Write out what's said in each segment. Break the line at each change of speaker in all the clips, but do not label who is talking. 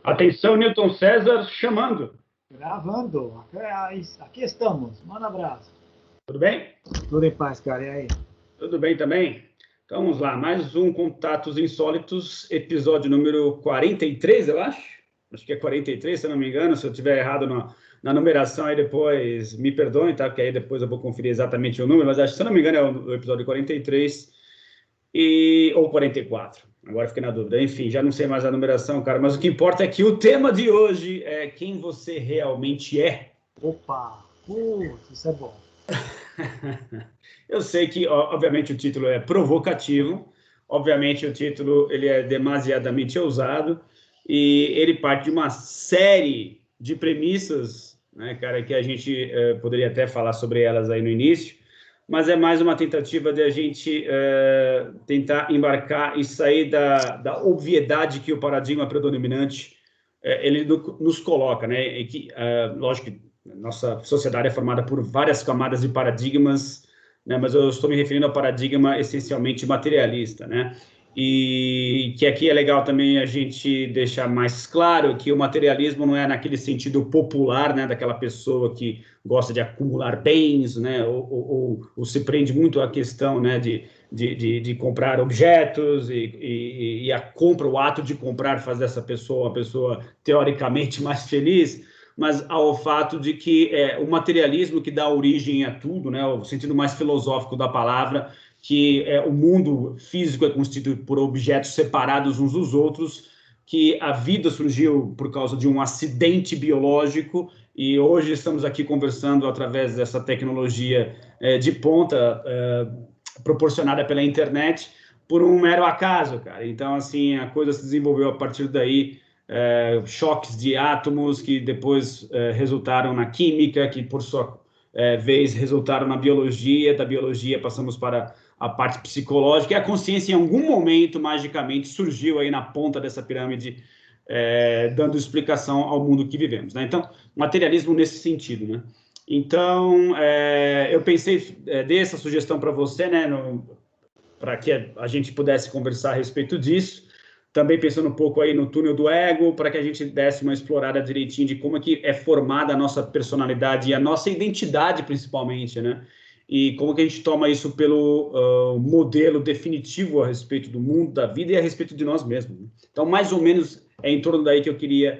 Atenção, Newton César, chamando.
Gravando. Aqui estamos. Manda um abraço.
Tudo bem?
Tudo em paz, cara. E aí?
Tudo bem também? Então, vamos lá. Mais um Contatos Insólitos, episódio número 43, eu acho. Acho que é 43, se eu não me engano. Se eu estiver errado na numeração, aí depois me perdoem, tá? Porque aí depois eu vou conferir exatamente o número. Mas acho que, se eu não me engano, é o episódio 43 ou 44. Agora fiquei na dúvida. Enfim, já não sei mais a numeração, cara. Mas o que importa é que o tema de hoje é quem você realmente é.
Opa! Isso é bom.
Eu sei que, obviamente, o título é provocativo, obviamente o título ele é demasiadamente ousado e ele parte de uma série de premissas, né, cara, que a gente poderia até falar sobre elas aí no início, mas é mais uma tentativa de a gente tentar embarcar e sair da obviedade que o paradigma predominante ele nos coloca, né, e que, lógico que nossa sociedade é formada por várias camadas de paradigmas, né, mas eu estou me referindo ao paradigma essencialmente materialista, né? E que aqui é legal também a gente deixar mais claro que o materialismo não é naquele sentido popular, né, daquela pessoa que gosta de acumular bens, né, ou se prende muito à questão, né, de comprar objetos e a compra, o ato de comprar faz dessa pessoa uma pessoa teoricamente mais feliz, mas ao fato de que o materialismo que dá origem a tudo, né, o sentido mais filosófico da palavra, que o mundo físico é constituído por objetos separados uns dos outros, que a vida surgiu por causa de um acidente biológico e hoje estamos aqui conversando através dessa tecnologia de ponta proporcionada pela internet por um mero acaso, cara. Então, assim, a coisa se desenvolveu a partir daí, choques de átomos que depois resultaram na química, que por sua vez resultaram na biologia, da biologia passamos para a parte psicológica, e a consciência em algum momento, magicamente, surgiu aí na ponta dessa pirâmide, dando explicação ao mundo que vivemos, né? Então, materialismo nesse sentido, né? Então, eu pensei, dei essa sugestão para você, né, para que a gente pudesse conversar a respeito disso, também pensando um pouco aí no túnel do ego, para que a gente desse uma explorada direitinho de como é que é formada a nossa personalidade e a nossa identidade, principalmente, né? E como que a gente toma isso pelo modelo definitivo a respeito do mundo, da vida e a respeito de nós mesmos, né? Então, mais ou menos, é em torno daí que eu queria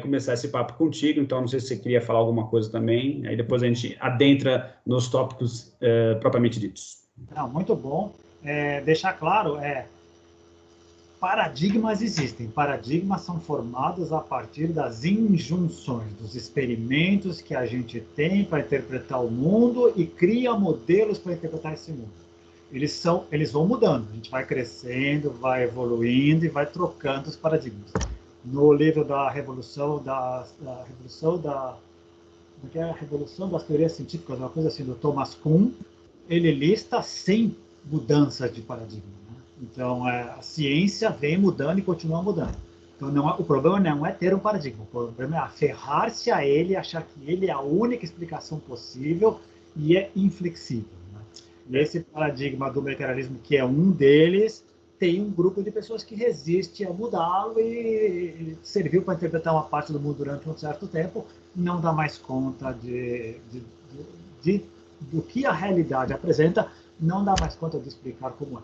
começar esse papo contigo. Então, não sei se você queria falar alguma coisa também, aí depois a gente adentra nos tópicos propriamente ditos.
Não, muito bom. Deixar claro, paradigmas existem. Paradigmas são formados a partir das injunções, dos experimentos que a gente tem para interpretar o mundo e cria modelos para interpretar esse mundo. Eles vão mudando, a gente vai crescendo, vai evoluindo e vai trocando os paradigmas. No livro da Revolução das Teorias Científicas, uma coisa assim, do Thomas Kuhn, ele lista 100 mudanças de paradigma. Então, a ciência vem mudando e continua mudando. Então, o problema não é ter um paradigma, o problema é aferrar-se a ele, achar que ele é a única explicação possível e é inflexível, né? E esse paradigma do materialismo, que é um deles, tem um grupo de pessoas que resiste a mudá-lo e serviu para interpretar uma parte do mundo durante um certo tempo, não dá mais conta do que a realidade apresenta, não dá mais conta de explicar como é.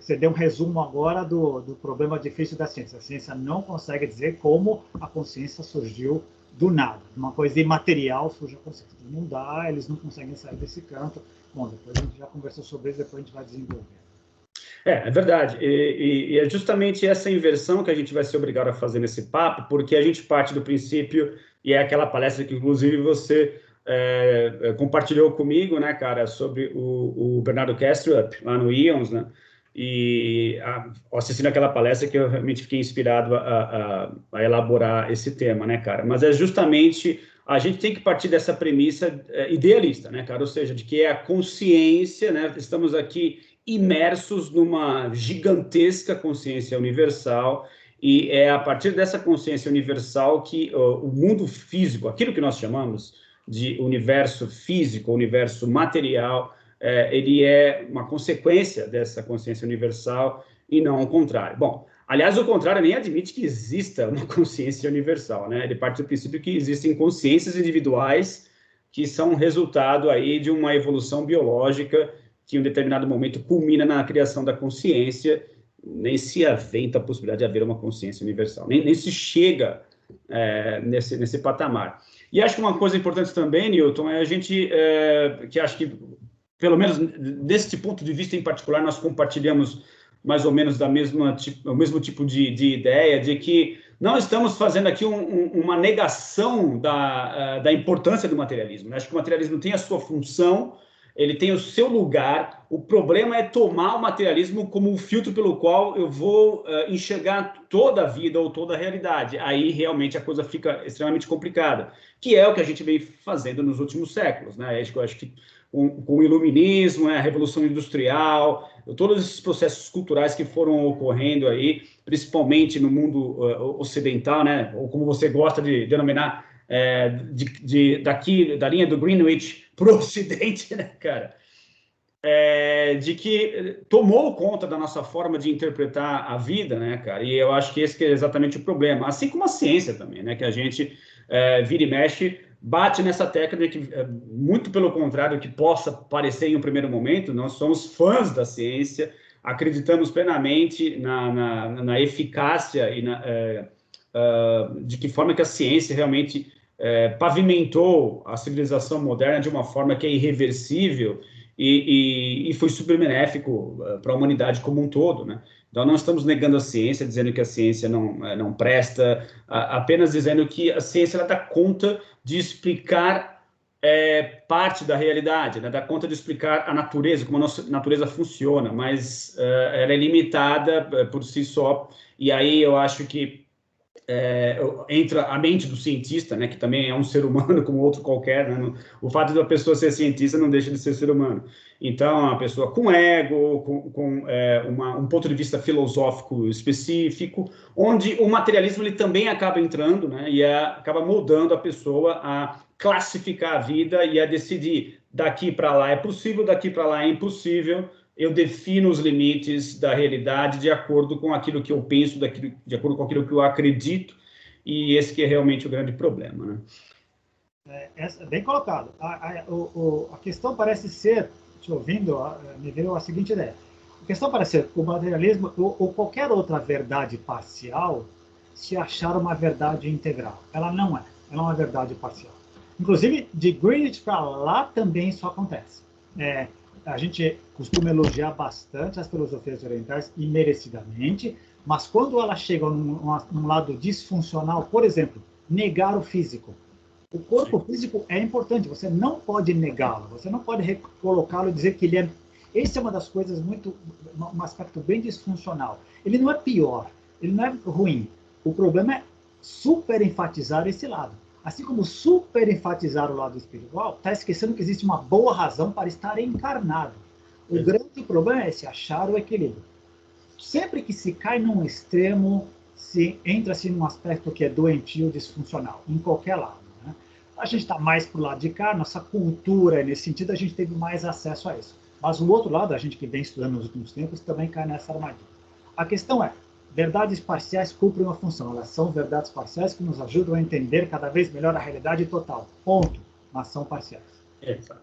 Você deu um resumo agora do problema difícil da ciência. A ciência não consegue dizer como a consciência surgiu do nada. Uma coisa imaterial surge a consciência. Não dá, eles não conseguem sair desse canto. Bom, depois a gente já conversou sobre isso, depois a gente vai desenvolver.
É verdade. E é justamente essa inversão que a gente vai ser obrigado a fazer nesse papo, porque a gente parte do princípio, e é aquela palestra que, inclusive, você compartilhou comigo, né, cara, sobre o Bernardo Kastrup, lá no IONS, né? E assistindo aquela palestra que eu realmente fiquei inspirado a elaborar esse tema, né, cara? Mas é justamente, a gente tem que partir dessa premissa idealista, né, cara? Ou seja, de que é a consciência, né? Estamos aqui imersos numa gigantesca consciência universal, e é a partir dessa consciência universal que o mundo físico, aquilo que nós chamamos de universo físico, universo material, ele é uma consequência dessa consciência universal e não o contrário. Bom, Aliás, o contrário nem admite que exista uma consciência universal, né? Ele parte do princípio que existem consciências individuais que são resultado aí de uma evolução biológica que em um determinado momento culmina na criação da consciência. Nem se aventa a possibilidade de haver uma consciência universal, nem se chega nesse patamar. E acho que uma coisa importante também, Newton, é a gente, que acho que, pelo menos desse ponto de vista em particular, nós compartilhamos mais ou menos o mesmo tipo de ideia, de que não estamos fazendo aqui uma negação da importância do materialismo. Acho que o materialismo tem a sua função, ele tem o seu lugar. O problema é tomar o materialismo como um filtro pelo qual eu vou enxergar toda a vida ou toda a realidade. Aí realmente a coisa fica extremamente complicada, que é o que a gente vem fazendo nos últimos séculos, né? Eu acho que com o iluminismo, a Revolução Industrial, todos esses processos culturais que foram ocorrendo aí, principalmente no mundo ocidental, né? Ou como você gosta de denominar, da linha do Greenwich para o Ocidente, né, cara? De que tomou conta da nossa forma de interpretar a vida, né, cara? E eu acho que esse que é exatamente o problema. Assim como a ciência também, né? Que a gente vira e mexe, bate nessa tecla de que, muito pelo contrário do que possa parecer em um primeiro momento, nós somos fãs da ciência, acreditamos plenamente na eficácia e de que forma que a ciência realmente pavimentou a civilização moderna de uma forma que é irreversível e foi super benéfico para a humanidade como um todo, né? Então, não estamos negando a ciência, dizendo que a ciência não presta, apenas dizendo que a ciência ela dá conta de explicar parte da realidade, né? Dá conta de explicar a natureza, como a nossa natureza funciona, mas ela é limitada por si só, e aí eu acho que entra a mente do cientista, né, que também é um ser humano como outro qualquer, né? O fato de uma pessoa ser cientista não deixa de ser ser humano. Então, é uma pessoa com ego, com um ponto de vista filosófico específico, onde o materialismo ele também acaba entrando, né, e acaba moldando a pessoa a classificar a vida e a decidir daqui para lá é possível, daqui para lá é impossível. Eu defino os limites da realidade de acordo com aquilo que eu penso, de acordo com aquilo que eu acredito, e esse que é realmente o grande problema, né?
Bem colocado. A questão parece ser, te ouvindo, me veio a seguinte ideia. A questão parece ser o materialismo ou qualquer outra verdade parcial se achar uma verdade integral. Ela não é. Ela é uma verdade parcial. Inclusive, de Greenwich para lá também isso acontece. A gente costuma elogiar bastante as filosofias orientais, e merecidamente, mas quando ela chega num lado disfuncional, por exemplo, negar o físico. O corpo físico é importante, você não pode negá-lo, você não pode recolocá-lo e dizer que ele é... Esse é uma das coisas um aspecto bem disfuncional. Ele não é pior, ele não é ruim. O problema é super enfatizar esse lado. Assim como super enfatizar o lado espiritual, está esquecendo que existe uma boa razão para estar encarnado. O grande problema é se achar o equilíbrio. Sempre que se cai num extremo, se entra-se num aspecto que é doentio, disfuncional, em qualquer lado, né? A gente está mais para o lado de cá, nossa cultura, nesse sentido, a gente teve mais acesso a isso. Mas o outro lado, a gente que vem estudando nos últimos tempos, também cai nessa armadilha. A questão é, verdades parciais cumprem uma função, elas são verdades parciais que nos ajudam a entender cada vez melhor a realidade total, ponto, mas são parciais.
Exato.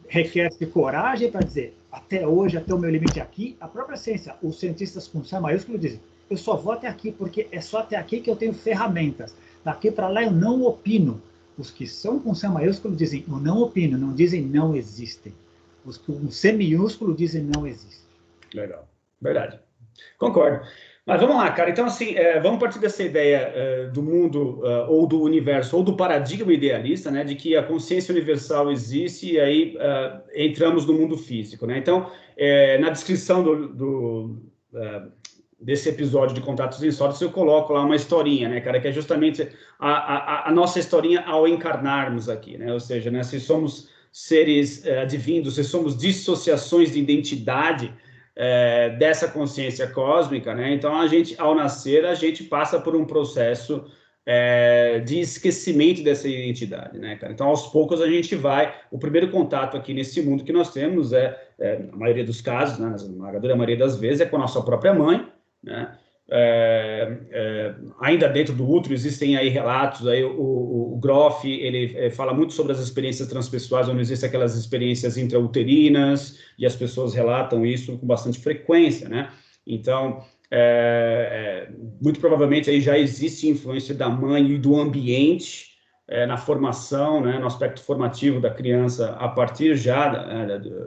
Requer-se coragem para dizer, até hoje, até o meu limite aqui, a própria ciência, os cientistas com C maiúsculo dizem, eu só vou até aqui porque é só até aqui que eu tenho ferramentas, daqui para lá eu não opino. Os que são com C maiúsculo dizem, eu não opino, não dizem não existem. Os com C minúsculo dizem não existe.
Legal, verdade. Concordo. Mas vamos lá, cara. Então, assim, vamos partir dessa ideia do mundo, ou do universo, ou do paradigma idealista, né, de que a consciência universal existe e aí entramos no mundo físico, né? Então, na descrição desse episódio de Contatos Insólitos, eu coloco lá uma historinha, né, cara, que é justamente a nossa historinha ao encarnarmos aqui, né? Ou seja, né, se somos seres advindos, se somos dissociações de identidade dessa consciência cósmica, né? Então, ao nascer, a gente passa por um processo de esquecimento dessa identidade, né, cara? Então, aos poucos, a gente vai... O primeiro contato aqui nesse mundo que nós temos na maioria dos casos, né, na esmagadora maioria das vezes, é com a nossa própria mãe, né? Ainda dentro do útero existem aí relatos, aí o Groff, ele fala muito sobre as experiências transpessoais, onde existem aquelas experiências intrauterinas, e as pessoas relatam isso com bastante frequência, né? Então, muito provavelmente aí já existe influência da mãe e do ambiente na formação, né, no aspecto formativo da criança, a partir já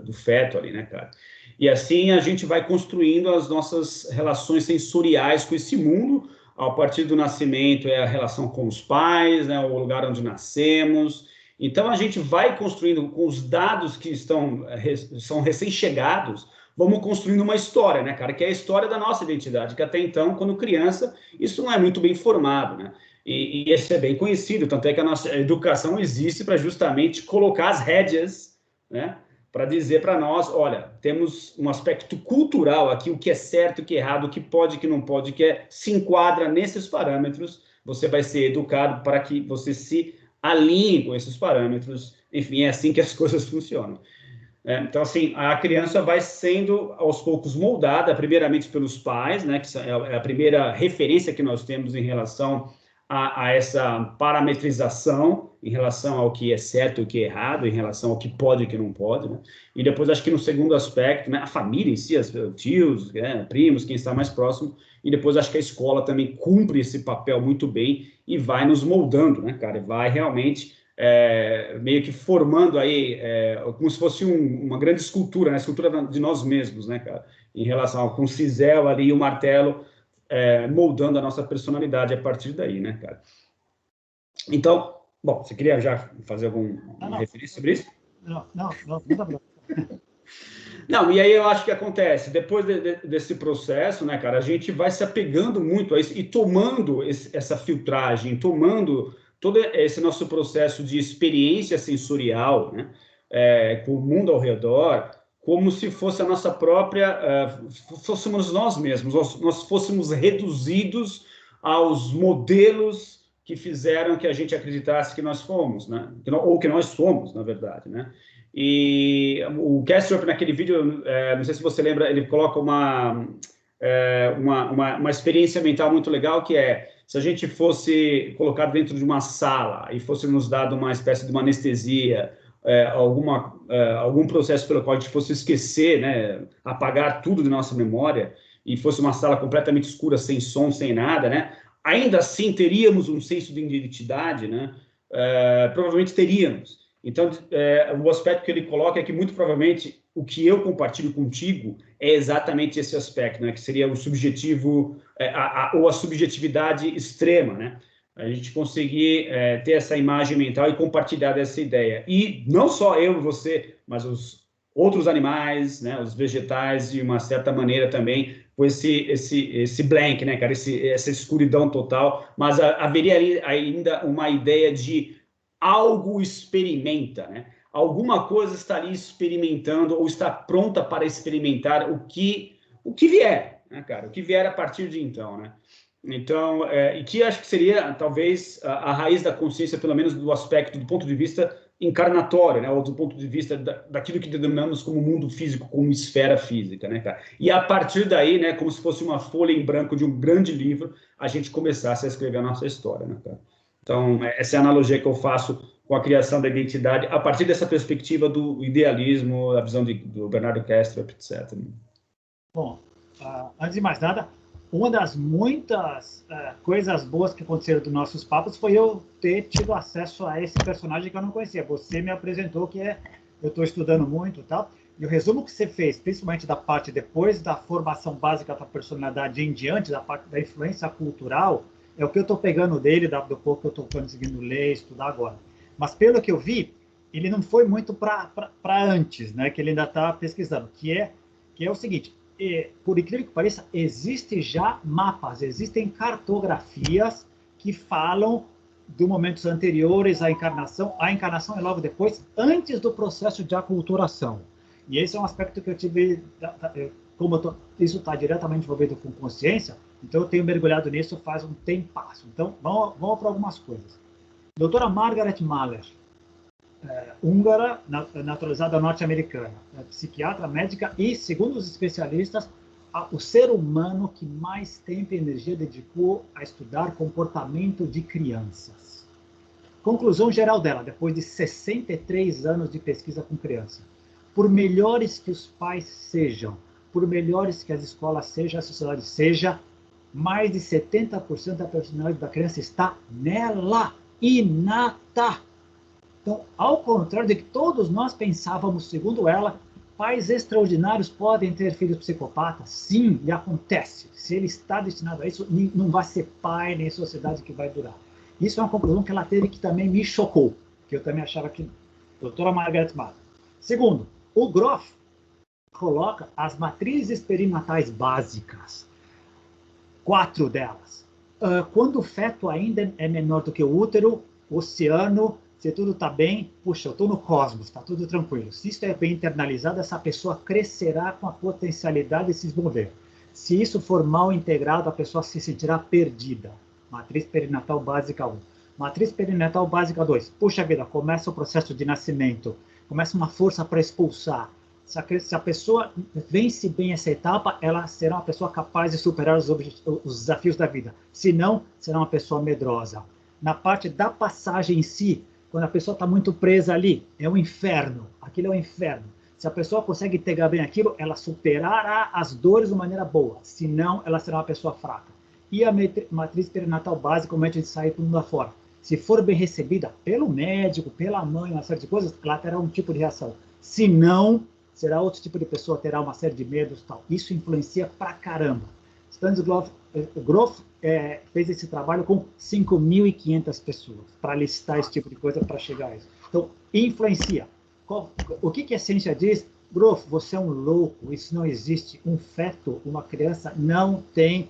do feto ali, né, cara? E assim a gente vai construindo as nossas relações sensoriais com esse mundo. A partir do nascimento é a relação com os pais, né, o lugar onde nascemos. Então a gente vai construindo com os dados que são recém-chegados, vamos construindo uma história, né, cara, que é a história da nossa identidade, que até então, quando criança, isso não é muito bem formado, né? E isso é bem conhecido, tanto é que a nossa educação existe para justamente colocar as rédeas, né, para dizer para nós, olha, temos um aspecto cultural aqui, o que é certo, o que é errado, o que pode, o que não pode, se enquadra nesses parâmetros, você vai ser educado para que você se alinhe com esses parâmetros, enfim, é assim que as coisas funcionam. Então, assim, a criança vai sendo, aos poucos, moldada, primeiramente pelos pais, né, que é a primeira referência que nós temos em relação a essa parametrização, em relação ao que é certo e o que é errado, em relação ao que pode e o que não pode, né? E depois, acho que no segundo aspecto, né, a família em si, os tios, primos, quem está mais próximo, e depois acho que a escola também cumpre esse papel muito bem e vai nos moldando, né, cara? Vai realmente meio que formando aí, como se fosse uma grande escultura, né? Escultura de nós mesmos, né, cara? Em relação com o cisel ali e o martelo, moldando a nossa personalidade a partir daí, né, cara? Então, bom, você queria já fazer alguma referência sobre isso?
Não dá problema.
Não, e aí eu acho que acontece, depois desse processo, né, cara, a gente vai se apegando muito a isso e tomando essa filtragem, tomando todo esse nosso processo de experiência sensorial, né, com o mundo ao redor, como se fosse a nossa própria, fôssemos nós mesmos, nós fôssemos reduzidos aos modelos que fizeram que a gente acreditasse que nós fomos, né, ou que nós somos, na verdade, né. E o Kastrup, naquele vídeo, não sei se você lembra, ele coloca uma experiência mental muito legal, que é, se a gente fosse colocado dentro de uma sala e fosse nos dado uma espécie de uma anestesia, algum processo pelo qual a gente fosse esquecer, né, apagar tudo de nossa memória, e fosse uma sala completamente escura, sem som, sem nada, né, ainda assim teríamos um senso de identidade, né, provavelmente teríamos. Então, o aspecto que ele coloca é que, muito provavelmente, o que eu compartilho contigo é exatamente esse aspecto, né? Que seria o subjetivo, ou a subjetividade extrema, né? A gente conseguir ter essa imagem mental e compartilhar dessa ideia. E não só eu e você, mas os outros animais, né? Os vegetais, de uma certa maneira também, com esse blank, né, cara? Essa escuridão total, mas haveria ainda uma ideia de algo experimenta, né? Alguma coisa está ali experimentando ou está pronta para experimentar o que vier, né, cara? O que vier a partir de então, né? Então, e que acho que seria talvez a raiz da consciência, pelo menos do aspecto, do ponto de vista encarnatório, né? Ou do ponto de vista daquilo que denominamos como mundo físico, como esfera física, né, cara? E a partir daí, né, como se fosse uma folha em branco de um grande livro, a gente começasse a escrever a nossa história, né, cara? Então, essa é a analogia que eu faço com a criação da identidade, a partir dessa perspectiva do idealismo, a visão do Bernardo Kastrup, etc.
Bom, antes de mais nada, uma das muitas coisas boas que aconteceram dos nossos papos foi eu ter tido acesso a esse personagem que eu não conhecia. Você me apresentou, que eu estou estudando muito e tal, e o resumo que você fez, principalmente da parte depois da formação básica da personalidade em diante, da parte da influência cultural, é o que eu estou pegando dele, do pouco que eu estou conseguindo ler, estudar agora. Mas pelo que eu vi, ele não foi muito para antes, né? Que ele ainda está pesquisando, que é o seguinte, por incrível que pareça, existem já mapas, existem cartografias que falam de momentos anteriores à encarnação. A encarnação é logo depois, antes do processo de aculturação. E esse é um aspecto que eu tive, como isso está diretamente envolvido com consciência, então eu tenho mergulhado nisso faz um tempasso. Então, vamos para algumas coisas. Doutora Margaret Mahler, húngara, naturalizada norte-americana, psiquiatra, médica e, segundo os especialistas, o ser humano que mais tempo e energia dedicou a estudar comportamento de crianças. Conclusão geral dela, depois de 63 anos de pesquisa com criança. Por melhores que os pais sejam, por melhores que as escolas sejam, a sociedade seja, mais de 70% da personalidade da criança está nela, inata. Então, ao contrário de que todos nós pensávamos, segundo ela, pais extraordinários podem ter filhos psicopatas? Sim, e acontece. Se ele está destinado a isso, não vai ser pai nem sociedade que vai durar. Isso é uma conclusão que ela teve que também me chocou, que eu também achava que... Doutora Margaret Mead. Segundo, o Grof coloca as matrizes perinatais básicas, 4 delas. Quando o feto ainda é menor do que o útero, o oceano, se tudo está bem, puxa, eu estou no cosmos, está tudo tranquilo. Se isso é bem internalizado, essa pessoa crescerá com a potencialidade de se desenvolver. Se isso for mal integrado, a pessoa se sentirá perdida. Matriz perinatal básica 1. Matriz perinatal básica 2. Puxa vida, começa o processo de nascimento. Começa uma força para expulsar. Se a pessoa vence bem essa etapa, ela será uma pessoa capaz de superar os desafios da vida. Se não, será uma pessoa medrosa. Na parte da passagem em si, quando a pessoa está muito presa ali, é um inferno. Aquilo é um inferno. Se a pessoa consegue integrar bem aquilo, ela superará as dores de maneira boa. Se não, ela será uma pessoa fraca. E a matriz perinatal básica, como a gente sai para o mundo afora. Se for bem recebida pelo médico, pela mãe, uma série de coisas, ela terá um tipo de reação. Se não, será outro tipo de pessoa, terá uma série de medos e tal. Isso influencia pra caramba. Stanislav Grof fez esse trabalho com 5.500 pessoas para listar esse tipo de coisa para chegar a isso. Então, influencia. O que a ciência diz? Grof, você é um louco, isso não existe. Um feto, uma criança, não tem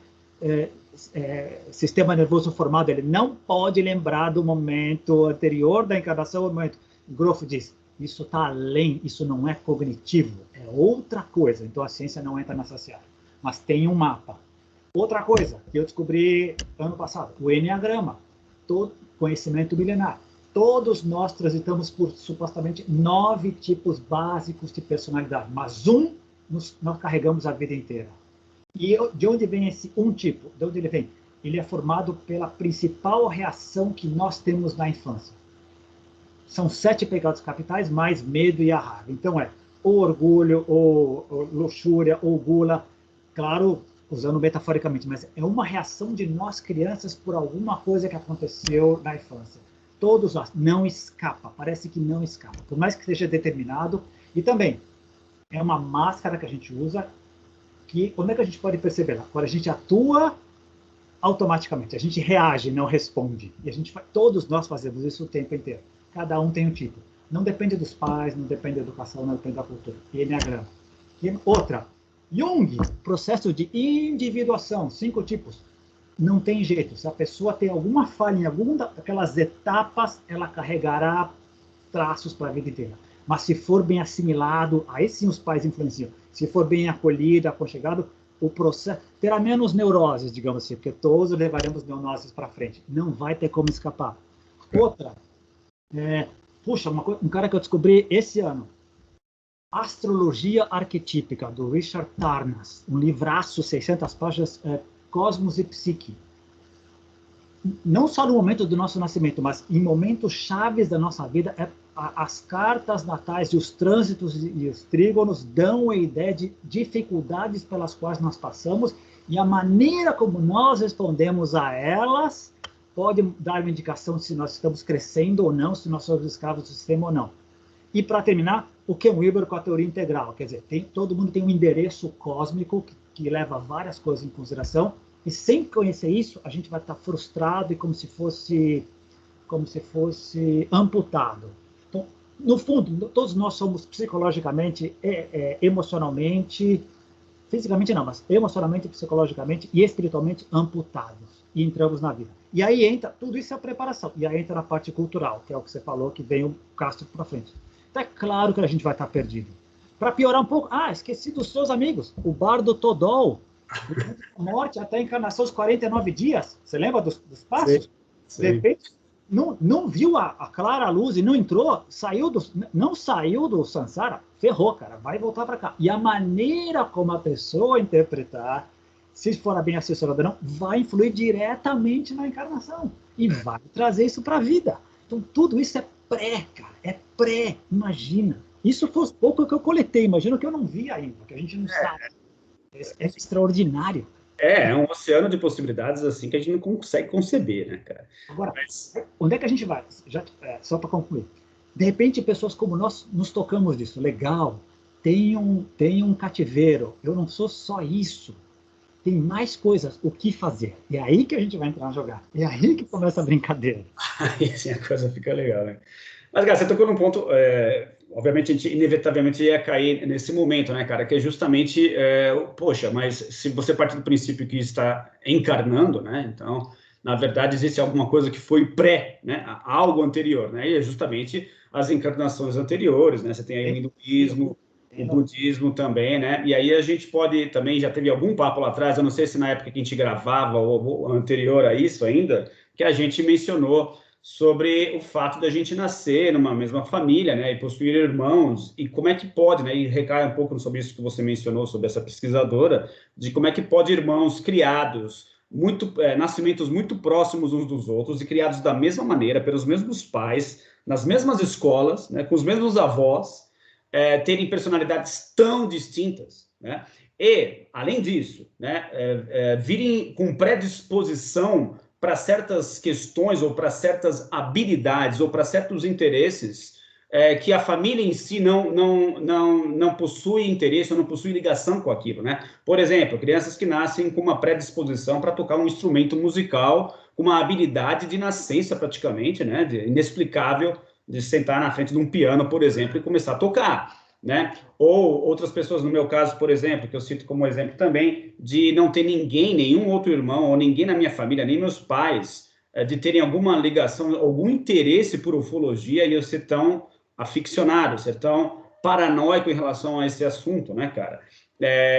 sistema nervoso formado, ele não pode lembrar do momento anterior da encarnação ao momento. Grof diz, isso está além, isso não é cognitivo, é outra coisa. Então a ciência não entra nessa seara, mas tem um mapa. Outra coisa que eu descobri ano passado, o Enneagrama, todo conhecimento milenar. Todos nós transitamos por supostamente 9 tipos básicos de personalidade, mas nós carregamos a vida inteira. E de onde vem esse um tipo? De onde ele vem? Ele é formado pela principal reação que nós temos na infância. São 7 pecados capitais, mais medo e a raiva. Então ou orgulho, ou luxúria, ou gula, claro, usando metaforicamente, mas é uma reação de nós crianças por alguma coisa que aconteceu na infância. Todos nós, não escapa, parece que não escapa, por mais que seja determinado. E também, é uma máscara que a gente usa, que, onde é que a gente pode perceber? Quando a gente atua automaticamente, a gente reage, não responde. E todos nós fazemos isso o tempo inteiro. Cada um tem um tipo. Não depende dos pais, não depende da educação, não depende da cultura. Enneagrama. Outra, Jung, processo de individuação, 5 tipos. Não tem jeito. Se a pessoa tem alguma falha em alguma daquelas etapas, ela carregará traços para a vida inteira. Mas se for bem assimilado, aí sim os pais influenciam. Se for bem acolhido, aconchegado, o processo terá menos neuroses, digamos assim, porque todos levaremos neuroses para frente. Não vai ter como escapar. Outra, puxa, um cara que eu descobri esse ano, Astrologia Arquetípica, do Richard Tarnas, um livraço, 600 páginas, Cosmos e Psique. Não só no momento do nosso nascimento, mas em momentos chaves da nossa vida, as cartas natais e os trânsitos e os trígonos dão a ideia de dificuldades pelas quais nós passamos e a maneira como nós respondemos a elas pode dar uma indicação de se nós estamos crescendo ou não, se nós somos escravos do sistema ou não. E, para terminar, o Ken Wilber com a teoria integral. Quer dizer, todo mundo tem um endereço cósmico que leva várias coisas em consideração, e sem conhecer isso, a gente vai estar frustrado e como se fosse amputado. Então, no fundo, todos nós somos psicologicamente, emocionalmente, fisicamente não, mas emocionalmente, psicologicamente e espiritualmente amputados e entramos na vida. E aí entra, tudo isso é a preparação, e aí entra na parte cultural, que é o que você falou, que vem o Castro para frente. Então é claro que a gente vai estar perdido. Para piorar um pouco, esqueci dos seus amigos, o Bardo Todol, morte até a encarnação, os 49 dias, você lembra dos passos?
Sim.
De repente, não viu a clara luz e não entrou, não saiu do samsara, ferrou, cara, vai voltar para cá. E a maneira como a pessoa interpretar, se for bem assessorada ou não, vai influir diretamente na encarnação e vai trazer isso para a vida. Então, tudo isso é pré, cara, é pré, imagina. Isso foi pouco que eu coletei, imagina que eu não vi ainda, que a gente não sabe. É extraordinário.
É um oceano de possibilidades assim que a gente não consegue conceber, né, cara?
Agora, onde é que a gente vai? Só para concluir. De repente, pessoas como nós nos tocamos disso. Legal, tem um cativeiro. Eu não sou só isso. Tem mais coisas, o que fazer. E é aí que a gente vai entrar a jogar. É aí que começa a brincadeira.
Aí sim a coisa fica legal, né? Mas, cara, você tocou num ponto, obviamente a gente inevitavelmente ia cair nesse momento, né, cara, que é justamente, poxa, mas se você parte do princípio que está encarnando, né, então, na verdade, existe alguma coisa que foi pré, né, algo anterior, né, e é justamente as encarnações anteriores, né, você tem aí o hinduísmo, o budismo também, né, e aí a gente pode também, já teve algum papo lá atrás, eu não sei se na época que a gente gravava ou anterior a isso ainda, que a gente mencionou sobre o fato da gente nascer numa mesma família, né, e possuir irmãos, e como é que pode, né, e recai um pouco sobre isso que você mencionou, sobre essa pesquisadora, de como é que pode irmãos criados, nascimentos muito próximos uns dos outros e criados da mesma maneira, pelos mesmos pais, nas mesmas escolas, né, com os mesmos avós, terem personalidades tão distintas, né, e, além disso, né, virem com predisposição para certas questões ou para certas habilidades ou para certos interesses que a família em si não possui interesse ou não possui ligação com aquilo, né? Por exemplo, crianças que nascem com uma predisposição para tocar um instrumento musical, com uma habilidade de nascença praticamente, né? Inexplicável de sentar na frente de um piano, por exemplo, e começar a tocar. Né? Ou outras pessoas, no meu caso, por exemplo, que eu cito como exemplo também, de não ter ninguém, nenhum outro irmão, ou ninguém na minha família, nem meus pais, de terem alguma ligação, algum interesse por ufologia e eu ser tão aficionado, ser tão paranoico em relação a esse assunto, né, cara?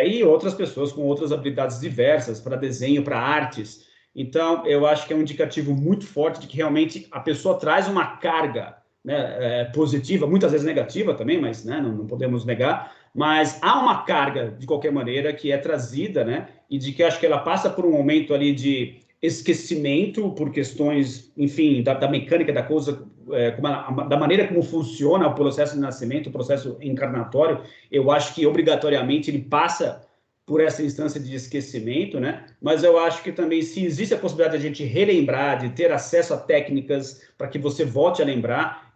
E outras pessoas com outras habilidades diversas para desenho, para artes. Então, eu acho que é um indicativo muito forte de que realmente a pessoa traz uma carga, né, positiva, muitas vezes negativa também, mas né, não podemos negar, mas há uma carga, de qualquer maneira, que é trazida, né, e de que acho que ela passa por um momento ali de esquecimento por questões, enfim, da mecânica da coisa, da maneira como funciona o processo de nascimento, o processo encarnatório, eu acho que obrigatoriamente ele passa por essa instância de esquecimento, né? Mas eu acho que também, se existe a possibilidade de a gente relembrar, de ter acesso a técnicas para que você volte a lembrar,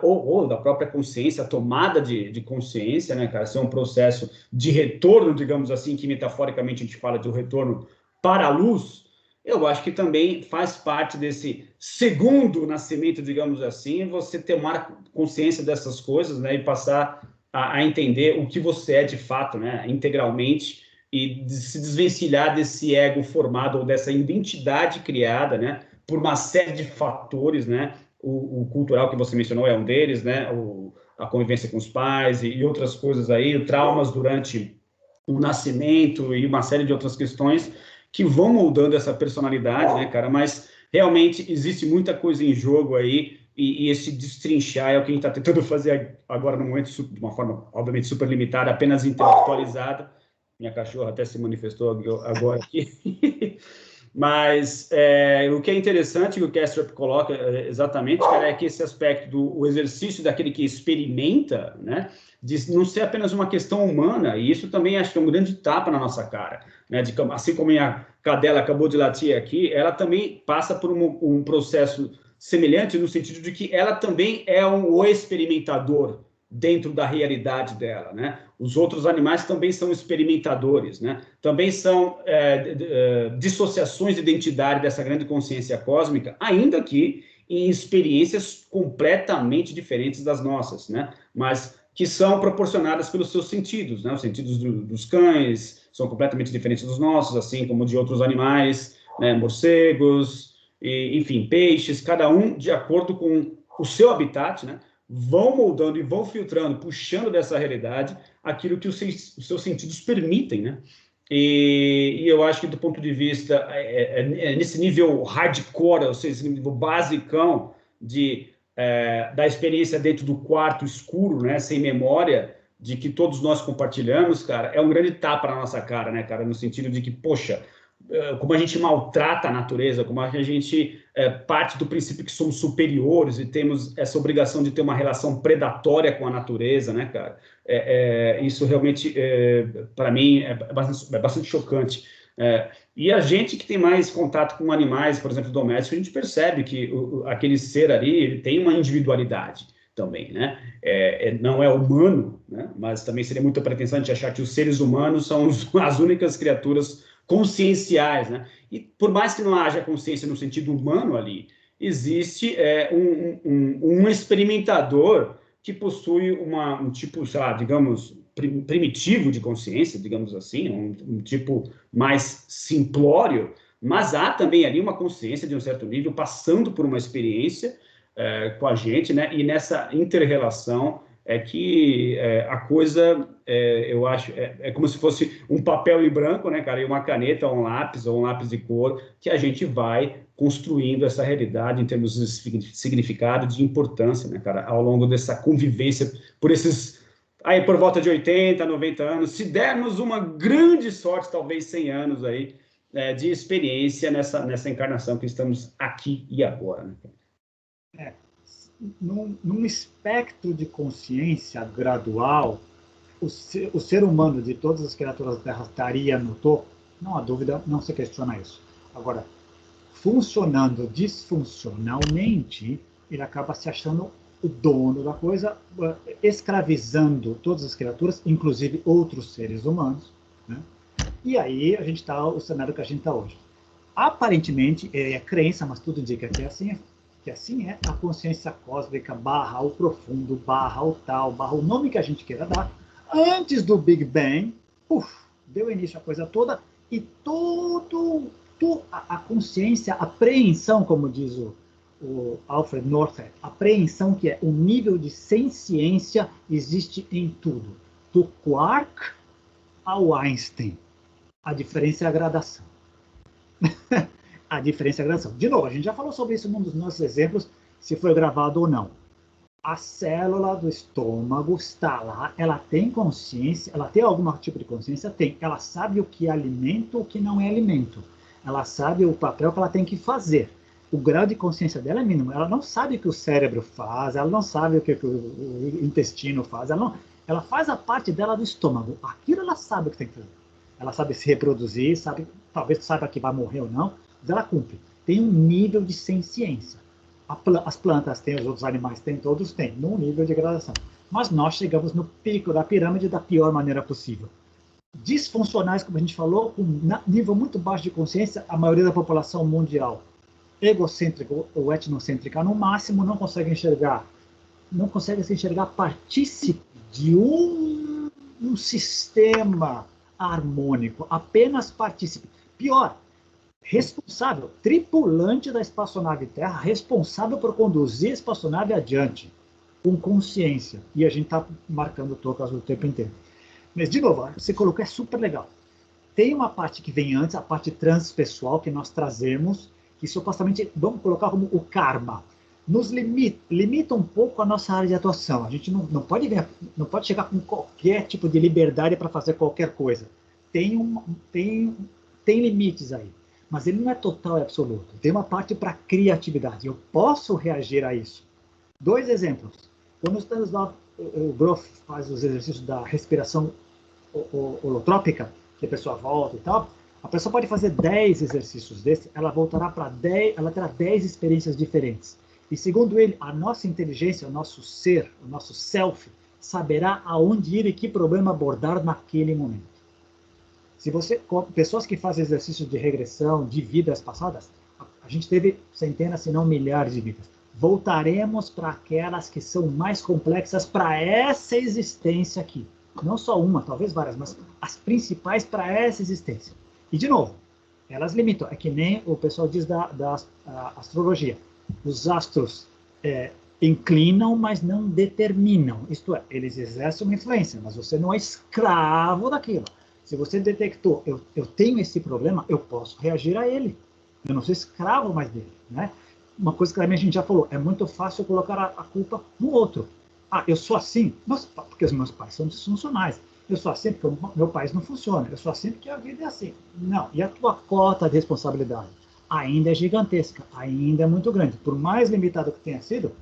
ou da própria consciência, a tomada de consciência, né, cara? Ser um processo de retorno, digamos assim, que metaforicamente a gente fala de um retorno para a luz, eu acho que também faz parte desse segundo nascimento, digamos assim, você tomar consciência dessas coisas, né, e passar a entender o que você é de fato, né, integralmente, e se desvencilhar desse ego formado ou dessa identidade criada, né, por uma série de fatores, né, o cultural que você mencionou é um deles, né, a convivência com os pais e outras coisas aí, traumas durante o nascimento e uma série de outras questões que vão moldando essa personalidade, né, cara, mas realmente existe muita coisa em jogo aí e esse destrinchar é o que a gente está tentando fazer agora no momento, de uma forma, obviamente, super limitada, apenas intelectualizada. Minha cachorra até se manifestou agora aqui. Mas o que é interessante que o Kastrup coloca exatamente, cara, é que esse aspecto do exercício daquele que experimenta, né, de não ser apenas uma questão humana, e isso também acho que é um grande tapa na nossa cara, né, assim como a cadela acabou de latir aqui, ela também passa por um processo semelhante no sentido de que ela também é o experimentador dentro da realidade dela, né? Os outros animais também são experimentadores, né? Também são dissociações de identidade dessa grande consciência cósmica, ainda que em experiências completamente diferentes das nossas, né? Mas que são proporcionadas pelos seus sentidos, né? Os sentidos dos cães são completamente diferentes dos nossos, assim como de outros animais, né? Morcegos, enfim, peixes, cada um de acordo com o seu habitat, né? Vão moldando e vão filtrando, puxando dessa realidade aquilo que os seus sentidos permitem, né? E eu acho que, do ponto de vista, nesse nível hardcore, ou seja, esse nível basicão da experiência dentro do quarto escuro, né, sem memória, de que todos nós compartilhamos, cara, é um grande tapa na nossa cara, né, cara, no sentido de que, poxa, como a gente maltrata a natureza, como a gente parte do princípio que somos superiores e temos essa obrigação de ter uma relação predatória com a natureza, né, cara? Isso realmente, para mim, é bastante chocante. E a gente que tem mais contato com animais, por exemplo, domésticos, a gente percebe que aquele ser ali ele tem uma individualidade também, né? Não é humano, né? Mas também seria muita pretensão de achar que os seres humanos são as únicas criaturas conscienciais, né? E por mais que não haja consciência no sentido humano ali, existe um experimentador que possui um tipo, sei lá, digamos, primitivo de consciência, digamos assim, um tipo mais simplório, mas há também ali uma consciência de um certo nível, passando por uma experiência com a gente, né? E nessa inter-relação que a coisa, eu acho, como se fosse um papel em branco, né, cara, e uma caneta, ou um lápis de cor, que a gente vai construindo essa realidade em termos de significado, de importância, né, cara, ao longo dessa convivência por aí por volta de 80, 90 anos, se dermos uma grande sorte, talvez 100 anos aí, de experiência nessa encarnação que estamos aqui e agora, né?
Num espectro de consciência gradual, o ser humano de todas as criaturas da Terra estaria no topo? Não há dúvida, não se questiona isso. Agora, funcionando disfuncionalmente, ele acaba se achando o dono da coisa, escravizando todas as criaturas, inclusive outros seres humanos, né? E aí a gente está o cenário que a gente está hoje. Aparentemente, é crença, mas tudo indica que assim é a consciência cósmica barra o profundo, barra o tal, barra o nome que a gente queira dar, antes do Big Bang, deu início à coisa toda, e a consciência, a apreensão, como diz o Alfred North, a apreensão que é o nível de senciência existe em tudo, do quark ao Einstein. A diferença é a gradação. A diferença é a gradação. De novo, a gente já falou sobre isso num dos nossos exemplos, se foi gravado ou não. A célula do estômago está lá, ela tem consciência, ela tem algum tipo de consciência? Tem. Ela sabe o que é alimento ou o que não é alimento. Ela sabe o papel que ela tem que fazer. O grau de consciência dela é mínimo. Ela não sabe o que o cérebro faz, ela não sabe o que o intestino faz, ela faz a parte dela do estômago. Aquilo ela sabe o que tem que fazer. Ela sabe se reproduzir, talvez saiba que vai morrer ou não, mas ela cumpre. Tem um nível de senciência. As plantas têm, os outros animais têm, todos têm, num nível de gradação. Mas nós chegamos no pico da pirâmide da pior maneira possível. Disfuncionais, como a gente falou, com nível muito baixo de consciência, a maioria da população mundial egocêntrica ou etnocêntrica no máximo não consegue se enxergar partícipe de um sistema harmônico, apenas partícipe. Pior, responsável, tripulante da espaçonave Terra, responsável por conduzir a espaçonave adiante, com consciência. E a gente está marcando tocas o tempo inteiro. Mas, de novo, você colocou, é super legal. Tem uma parte que vem antes, a parte transpessoal que nós trazemos, que supostamente, vamos colocar como o karma, nos limita um pouco a nossa área de atuação. A gente não pode chegar com qualquer tipo de liberdade para fazer qualquer coisa. Tem limites aí, mas ele não é total e absoluto. Tem uma parte para criatividade. Eu posso reagir a isso. 2 exemplos. Quando o Grof faz os exercícios da respiração holotrópica, que a pessoa volta e tal, a pessoa pode fazer 10 exercícios desses, ela terá 10 experiências diferentes. E segundo ele, a nossa inteligência, o nosso ser, o nosso self, saberá aonde ir e que problema abordar naquele momento. Pessoas que fazem exercícios de regressão de vidas passadas, a gente teve centenas, se não milhares de vidas. Voltaremos para aquelas que são mais complexas para essa existência aqui. Não só uma, talvez várias, mas as principais para essa existência. E, de novo, elas limitam. É que nem o pessoal diz da astrologia. Os astros inclinam, mas não determinam. Isto é, eles exercem uma influência, mas você não é escravo daquilo. Se você detectou, eu tenho esse problema, eu posso reagir a ele. Eu não sou escravo mais dele, né? Uma coisa que também a gente já falou, é muito fácil colocar a culpa no outro. Ah, eu sou assim, nossa, porque os meus pais são disfuncionais. Eu sou assim porque o meu país não funciona. Eu sou assim porque a vida é assim. Não, e a tua cota de responsabilidade ainda é gigantesca, ainda é muito grande. Por mais limitado que tenha sido,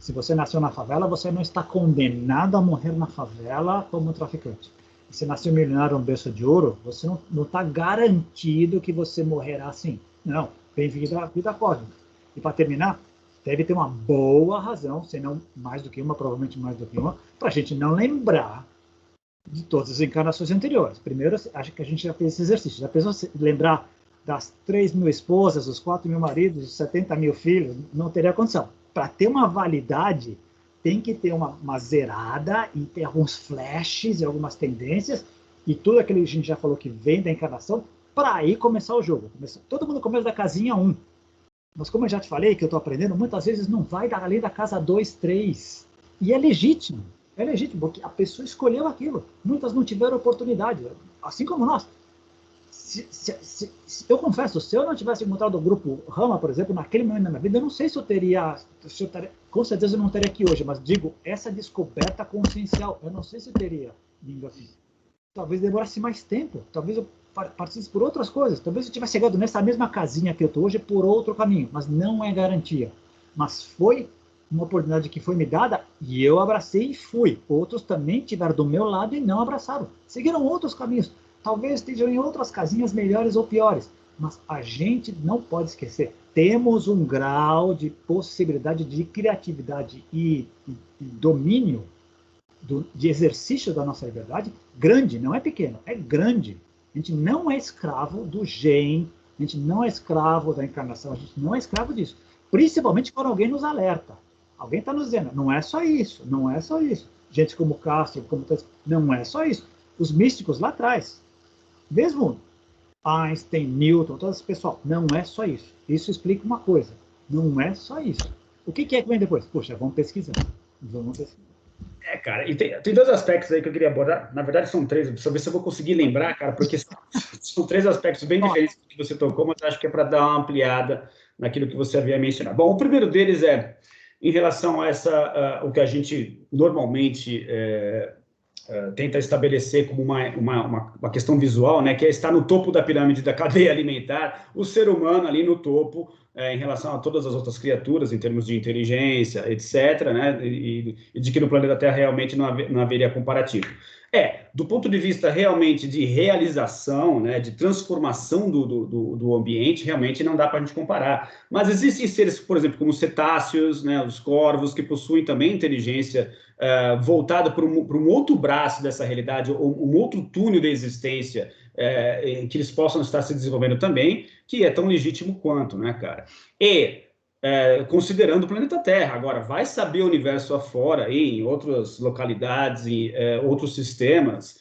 se você nasceu na favela, você não está condenado a morrer na favela como um traficante. Se nasceu milionário um berço de ouro, você não está garantido que você morrerá assim. Não, tem vida cósmica. E para terminar, deve ter uma boa razão, se não mais do que uma, provavelmente mais do que uma, para a gente não lembrar de todas as encarnações anteriores. Primeiro, acho que a gente já fez esse exercício. Já pensou lembrar das 3.000 esposas, os 4.000 maridos, os 70.000 filhos? Não teria condição. Para ter uma validade, tem que ter uma zerada e ter alguns flashes e algumas tendências e tudo aquilo que a gente já falou que vem da encarnação para aí começar o jogo. Todo mundo começa da casinha 1. Mas como eu já te falei, que eu estou aprendendo, muitas vezes não vai além da casa 2, 3. E é legítimo. É legítimo, porque a pessoa escolheu aquilo. Muitas não tiveram oportunidade, assim como nós. Eu confesso, se eu não tivesse encontrado o grupo Rama, por exemplo, naquele momento da minha vida, eu não sei se eu teria, com certeza eu não teria aqui hoje, mas digo, essa descoberta consciencial, eu não sei se eu teria vindo aqui. Talvez demorasse mais tempo, talvez eu partisse por outras coisas, talvez eu tivesse chegado nessa mesma casinha que eu estou hoje por outro caminho, mas não é garantia. Mas foi uma oportunidade que foi me dada e eu abracei e fui. Outros também tiveram do meu lado e não abraçaram. Seguiram outros caminhos. Talvez estejam em outras casinhas melhores ou piores. Mas a gente não pode esquecer. Temos um grau de possibilidade de criatividade e domínio de exercício da nossa liberdade grande, não é pequeno, é grande. A gente não é escravo do gen, a gente não é escravo da encarnação, a gente não é escravo disso. Principalmente quando alguém nos alerta. Alguém está nos dizendo, não é só isso, não é só isso. Gente como Castro, não é só isso. Os místicos lá atrás, mesmo Einstein, Newton, todo esse pessoal, não é só isso. Isso explica uma coisa, não é só isso. O que é que vem depois? Poxa, vamos pesquisar. Vamos pesquisar.
Cara, e tem dois aspectos aí que eu queria abordar. Na verdade, são três. Deixa eu ver se eu vou conseguir lembrar, cara, porque são três aspectos bem diferentes do que você tocou, mas acho que é para dar uma ampliada naquilo que você havia mencionado. Bom, o primeiro deles é em relação a o que a gente normalmente tenta estabelecer como uma questão visual, né, que é estar no topo da pirâmide da cadeia alimentar, o ser humano ali no topo, em relação a todas as outras criaturas, em termos de inteligência, etc., né, e de que no planeta Terra realmente não haveria comparativo. Do ponto de vista realmente de realização, né, de transformação do ambiente, realmente não dá para a gente comparar. Mas existem seres, por exemplo, como os cetáceos, né, os corvos, que possuem também inteligência voltada para um outro braço dessa realidade, ou um outro túnel da existência, em que eles possam estar se desenvolvendo também, que é tão legítimo quanto, né, cara? E considerando o planeta Terra. Agora, vai saber o universo afora, em outras localidades, em outros sistemas,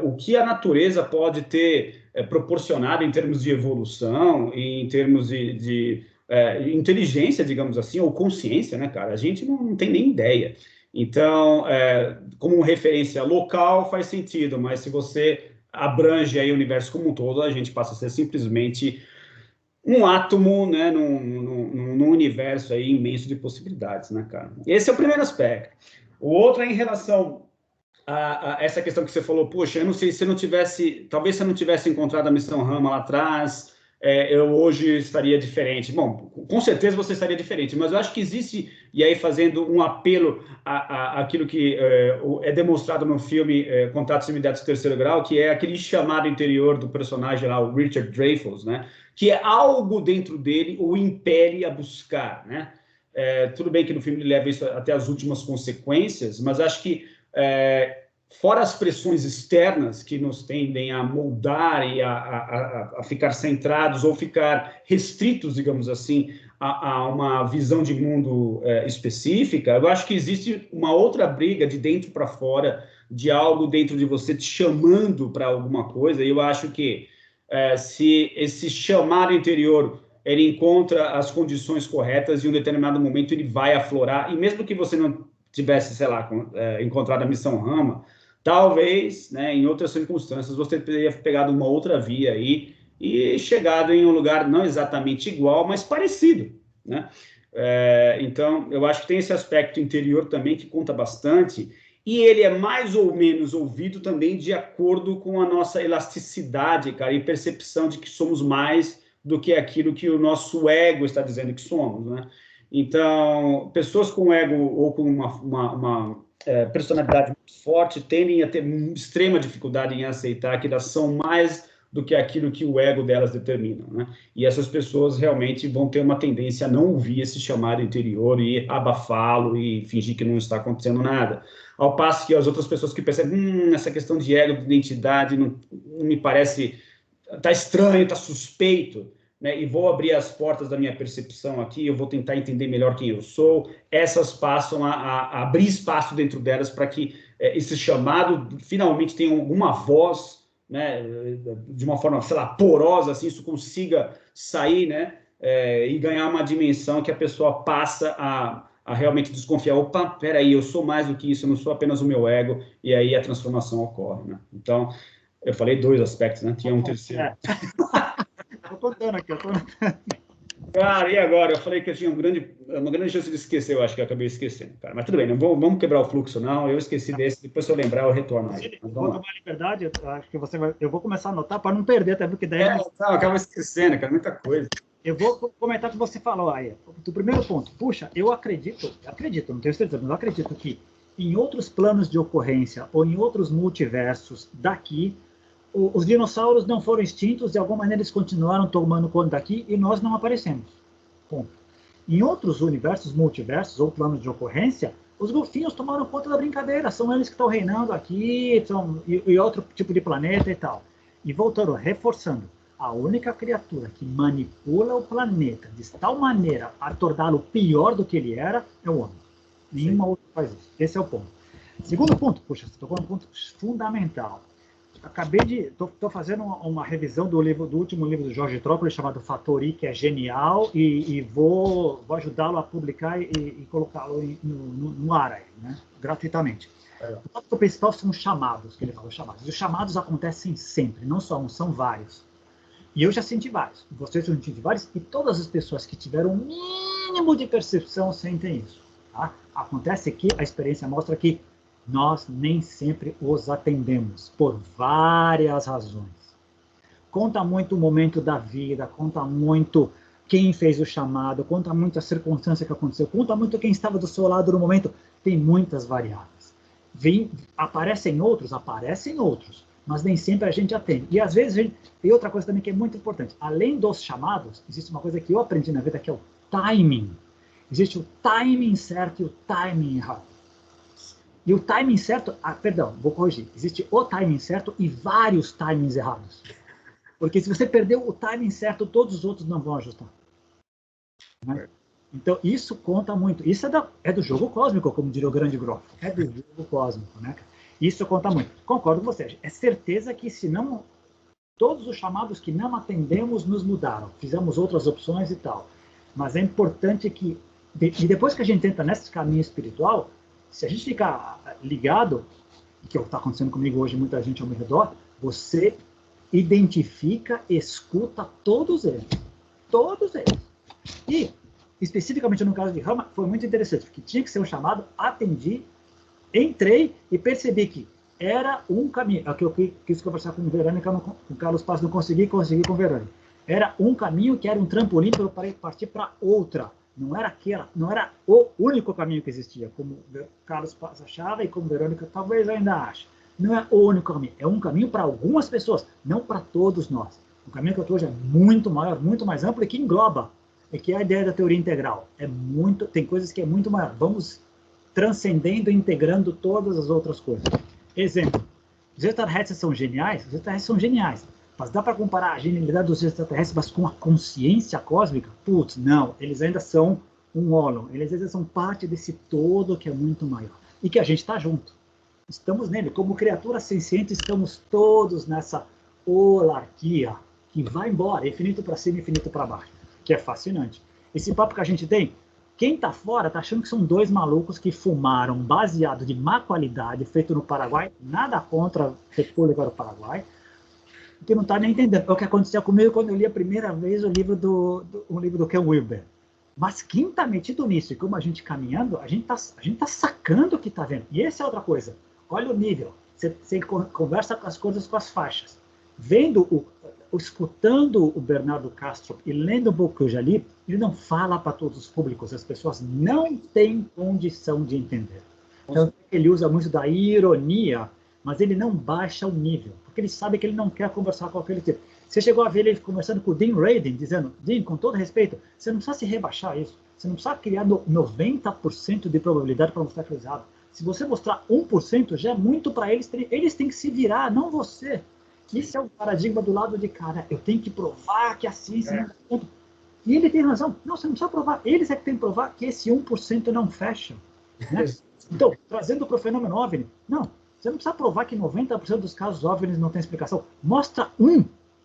o que a natureza pode ter proporcionado em termos de evolução, em termos de inteligência, digamos assim, ou consciência, né, cara? A gente não tem nem ideia. Então, como referência local faz sentido, mas se você abrange aí o universo como um todo, a gente passa a ser simplesmente um átomo, né, num universo aí imenso de possibilidades, né, cara? Esse é o primeiro aspecto. O outro é em relação a essa questão que você falou, poxa, eu não sei se eu não tivesse, talvez se eu não tivesse encontrado a missão Rama lá atrás, eu hoje estaria diferente. Bom, com certeza você estaria diferente, mas eu acho que existe, e aí fazendo um apelo àquilo que é demonstrado no filme Contatos Imediatos do Terceiro Grau, que é aquele chamado interior do personagem lá, o Richard Dreyfuss, né? Que é algo dentro dele o impele a buscar, né? Tudo bem que no filme ele leva isso até as últimas consequências, mas acho que fora as pressões externas que nos tendem a moldar e a ficar centrados ou ficar restritos, digamos assim, a uma visão de mundo específica, eu acho que existe uma outra briga de dentro para fora, de algo dentro de você te chamando para alguma coisa, e eu acho que se esse chamado interior ele encontra as condições corretas, em um determinado momento ele vai aflorar, e mesmo que você não tivesse, sei lá, encontrado a missão Rama, Talvez, né, em outras circunstâncias, você teria pegado uma outra via aí e chegado em um lugar não exatamente igual, mas parecido, né? Então, eu acho que tem esse aspecto interior também que conta bastante, e ele é mais ou menos ouvido também de acordo com a nossa elasticidade, cara, e percepção de que somos mais do que aquilo que o nosso ego está dizendo que somos, né? Então, pessoas com ego ou com uma personalidade muito forte tendem a ter extrema dificuldade em aceitar que elas são mais do que aquilo que o ego delas determina, né? E essas pessoas realmente vão ter uma tendência a não ouvir esse chamado interior e abafá-lo e fingir que não está acontecendo nada. Ao passo que as outras pessoas que percebem, essa questão de ego, de identidade, não me parece, está estranho, está suspeito, né? E vou abrir as portas da minha percepção aqui, eu vou tentar entender melhor quem eu sou. Essas passam a abrir espaço dentro delas para que esse chamado finalmente tenha alguma voz, né, de uma forma, sei lá, porosa, assim, isso consiga sair, né, e ganhar uma dimensão que a pessoa passa a realmente desconfiar. Opa, peraí, eu sou mais do que isso, eu não sou apenas o meu ego, e aí a transformação ocorre, né? Então, eu falei dois aspectos, né? Tinha um terceiro.
Estou contando aqui, eu tô...
Cara, e agora? Eu falei que eu tinha uma grande chance de esquecer, eu acho que eu acabei esquecendo, cara. Mas tudo bem, não vamos quebrar o fluxo, não. Eu esqueci desse, depois se eu lembrar, eu retorno aí.
Eu vou tomar liberdade, eu acho que você vai... Eu vou começar a anotar para não perder, até porque daí...
Não, acaba esquecendo, cara, muita coisa.
Eu vou comentar o que você falou aí. Do primeiro ponto, puxa, eu acredito, não tenho certeza, mas eu acredito que em outros planos de ocorrência ou em outros multiversos daqui, os dinossauros não foram extintos, de alguma maneira eles continuaram tomando conta daqui e nós não aparecemos. Ponto. Em outros universos, multiversos ou planos de ocorrência, os golfinhos tomaram conta da brincadeira, são eles que estão reinando aqui, e outro tipo de planeta e tal. E voltando, reforçando, a única criatura que manipula o planeta de tal maneira a torná-lo pior do que ele era é o homem. Nenhuma outra faz isso. Esse é o ponto. Segundo ponto, puxa, você tocou num ponto fundamental. Estou fazendo uma revisão do último livro do Jorge Trócoli, chamado Fatori, que é genial, e vou ajudá-lo a publicar e colocá-lo no ar aí, né, gratuitamente. O tópico principal são os chamados, que ele falou, chamados. E os chamados acontecem sempre, não só um, são vários. E eu já senti vários, vocês já sentiram vários, e todas as pessoas que tiveram um mínimo de percepção sentem isso. Tá? Acontece que a experiência mostra que nós nem sempre os atendemos, por várias razões. Conta muito o momento da vida, conta muito quem fez o chamado, conta muito a circunstância que aconteceu, conta muito quem estava do seu lado no momento, tem muitas variáveis. Aparecem outros, mas nem sempre a gente atende. E às vezes, tem outra coisa também que é muito importante. Além dos chamados, existe uma coisa que eu aprendi na vida, que é o timing. Existe o timing certo e o timing errado. E o timing certo, vou corrigir. Existe o timing certo e vários timings errados. Porque se você perdeu o timing certo, todos os outros não vão ajustar. Né? Então, isso conta muito. Isso é do jogo cósmico, como diria o grande Groff. É do jogo cósmico, né? Isso conta muito. Concordo com você. É certeza que se não... Todos os chamados que não atendemos nos mudaram. Fizemos outras opções e tal. Mas é importante que... E depois que a gente entra nesse caminho espiritual, se a gente ficar ligado, que é o que está acontecendo comigo hoje, muita gente ao meu redor, você identifica, escuta todos eles. Todos eles. E, especificamente no caso de Rama, foi muito interessante, porque tinha que ser um chamado, atendi, entrei e percebi que era um caminho. É o que eu quis conversar com Verônica, com o Carlos Paz, não consegui com Verônica. Era um caminho que era um trampolim para eu partir para outra. Não era o único caminho que existia, como Carlos Paz achava e como Verônica talvez ainda ache. Não é o único caminho, é um caminho para algumas pessoas, não para todos nós. O caminho que eu estou hoje é muito maior, muito mais amplo e que engloba. É que é a ideia da teoria integral. Tem coisas que é muito maior. Vamos transcendendo e integrando todas as outras coisas. Exemplo, os extraterrestres são geniais? Os extraterrestres são geniais. Mas dá para comparar a genialidade dos extraterrestres mas com a consciência cósmica? Putz, não. Eles ainda são um ólon. Eles ainda são parte desse todo que é muito maior. E que a gente está junto. Estamos nele. Como criatura senciente, estamos todos nessa holarquia que vai embora, infinito para cima, infinito para baixo. Que é fascinante. Esse papo que a gente tem, Quem está fora está achando que são dois malucos que fumaram baseado de má qualidade, feito no Paraguai, nada contra a República do Paraguai, que não está nem entendendo. É o que aconteceu comigo quando eu li a primeira vez o livro do Ken Wilber. Mas quem está metido nisso, e como a gente caminhando, a gente tá sacando o que está vendo. E essa é outra coisa. Olha o nível. Você conversa com as coisas com as faixas. Escutando o Bernardo Castro e lendo o book que eu já li, ele não fala para todos os públicos. As pessoas não têm condição de entender. Então, ele usa muito da ironia, mas ele não baixa o nível, porque ele sabe que ele não quer conversar com aquele tipo. Você chegou a ver ele conversando com o Dean Radin, dizendo, Dean, com todo respeito, você não precisa se rebaixar isso, você não precisa criar 90% de probabilidade para mostrar que é usado. Se você mostrar 1%, já é muito para eles, eles têm que se virar, não você. Isso é o paradigma do lado de cara, eu tenho que provar que a ciência não dá conta. E ele tem razão, não, você não precisa provar, eles é que tem que provar que esse 1% não fecha. Né? Então, trazendo para o fenômeno OVNI, não, você não precisa provar que 90% dos casos OVNIs não tem explicação. Mostra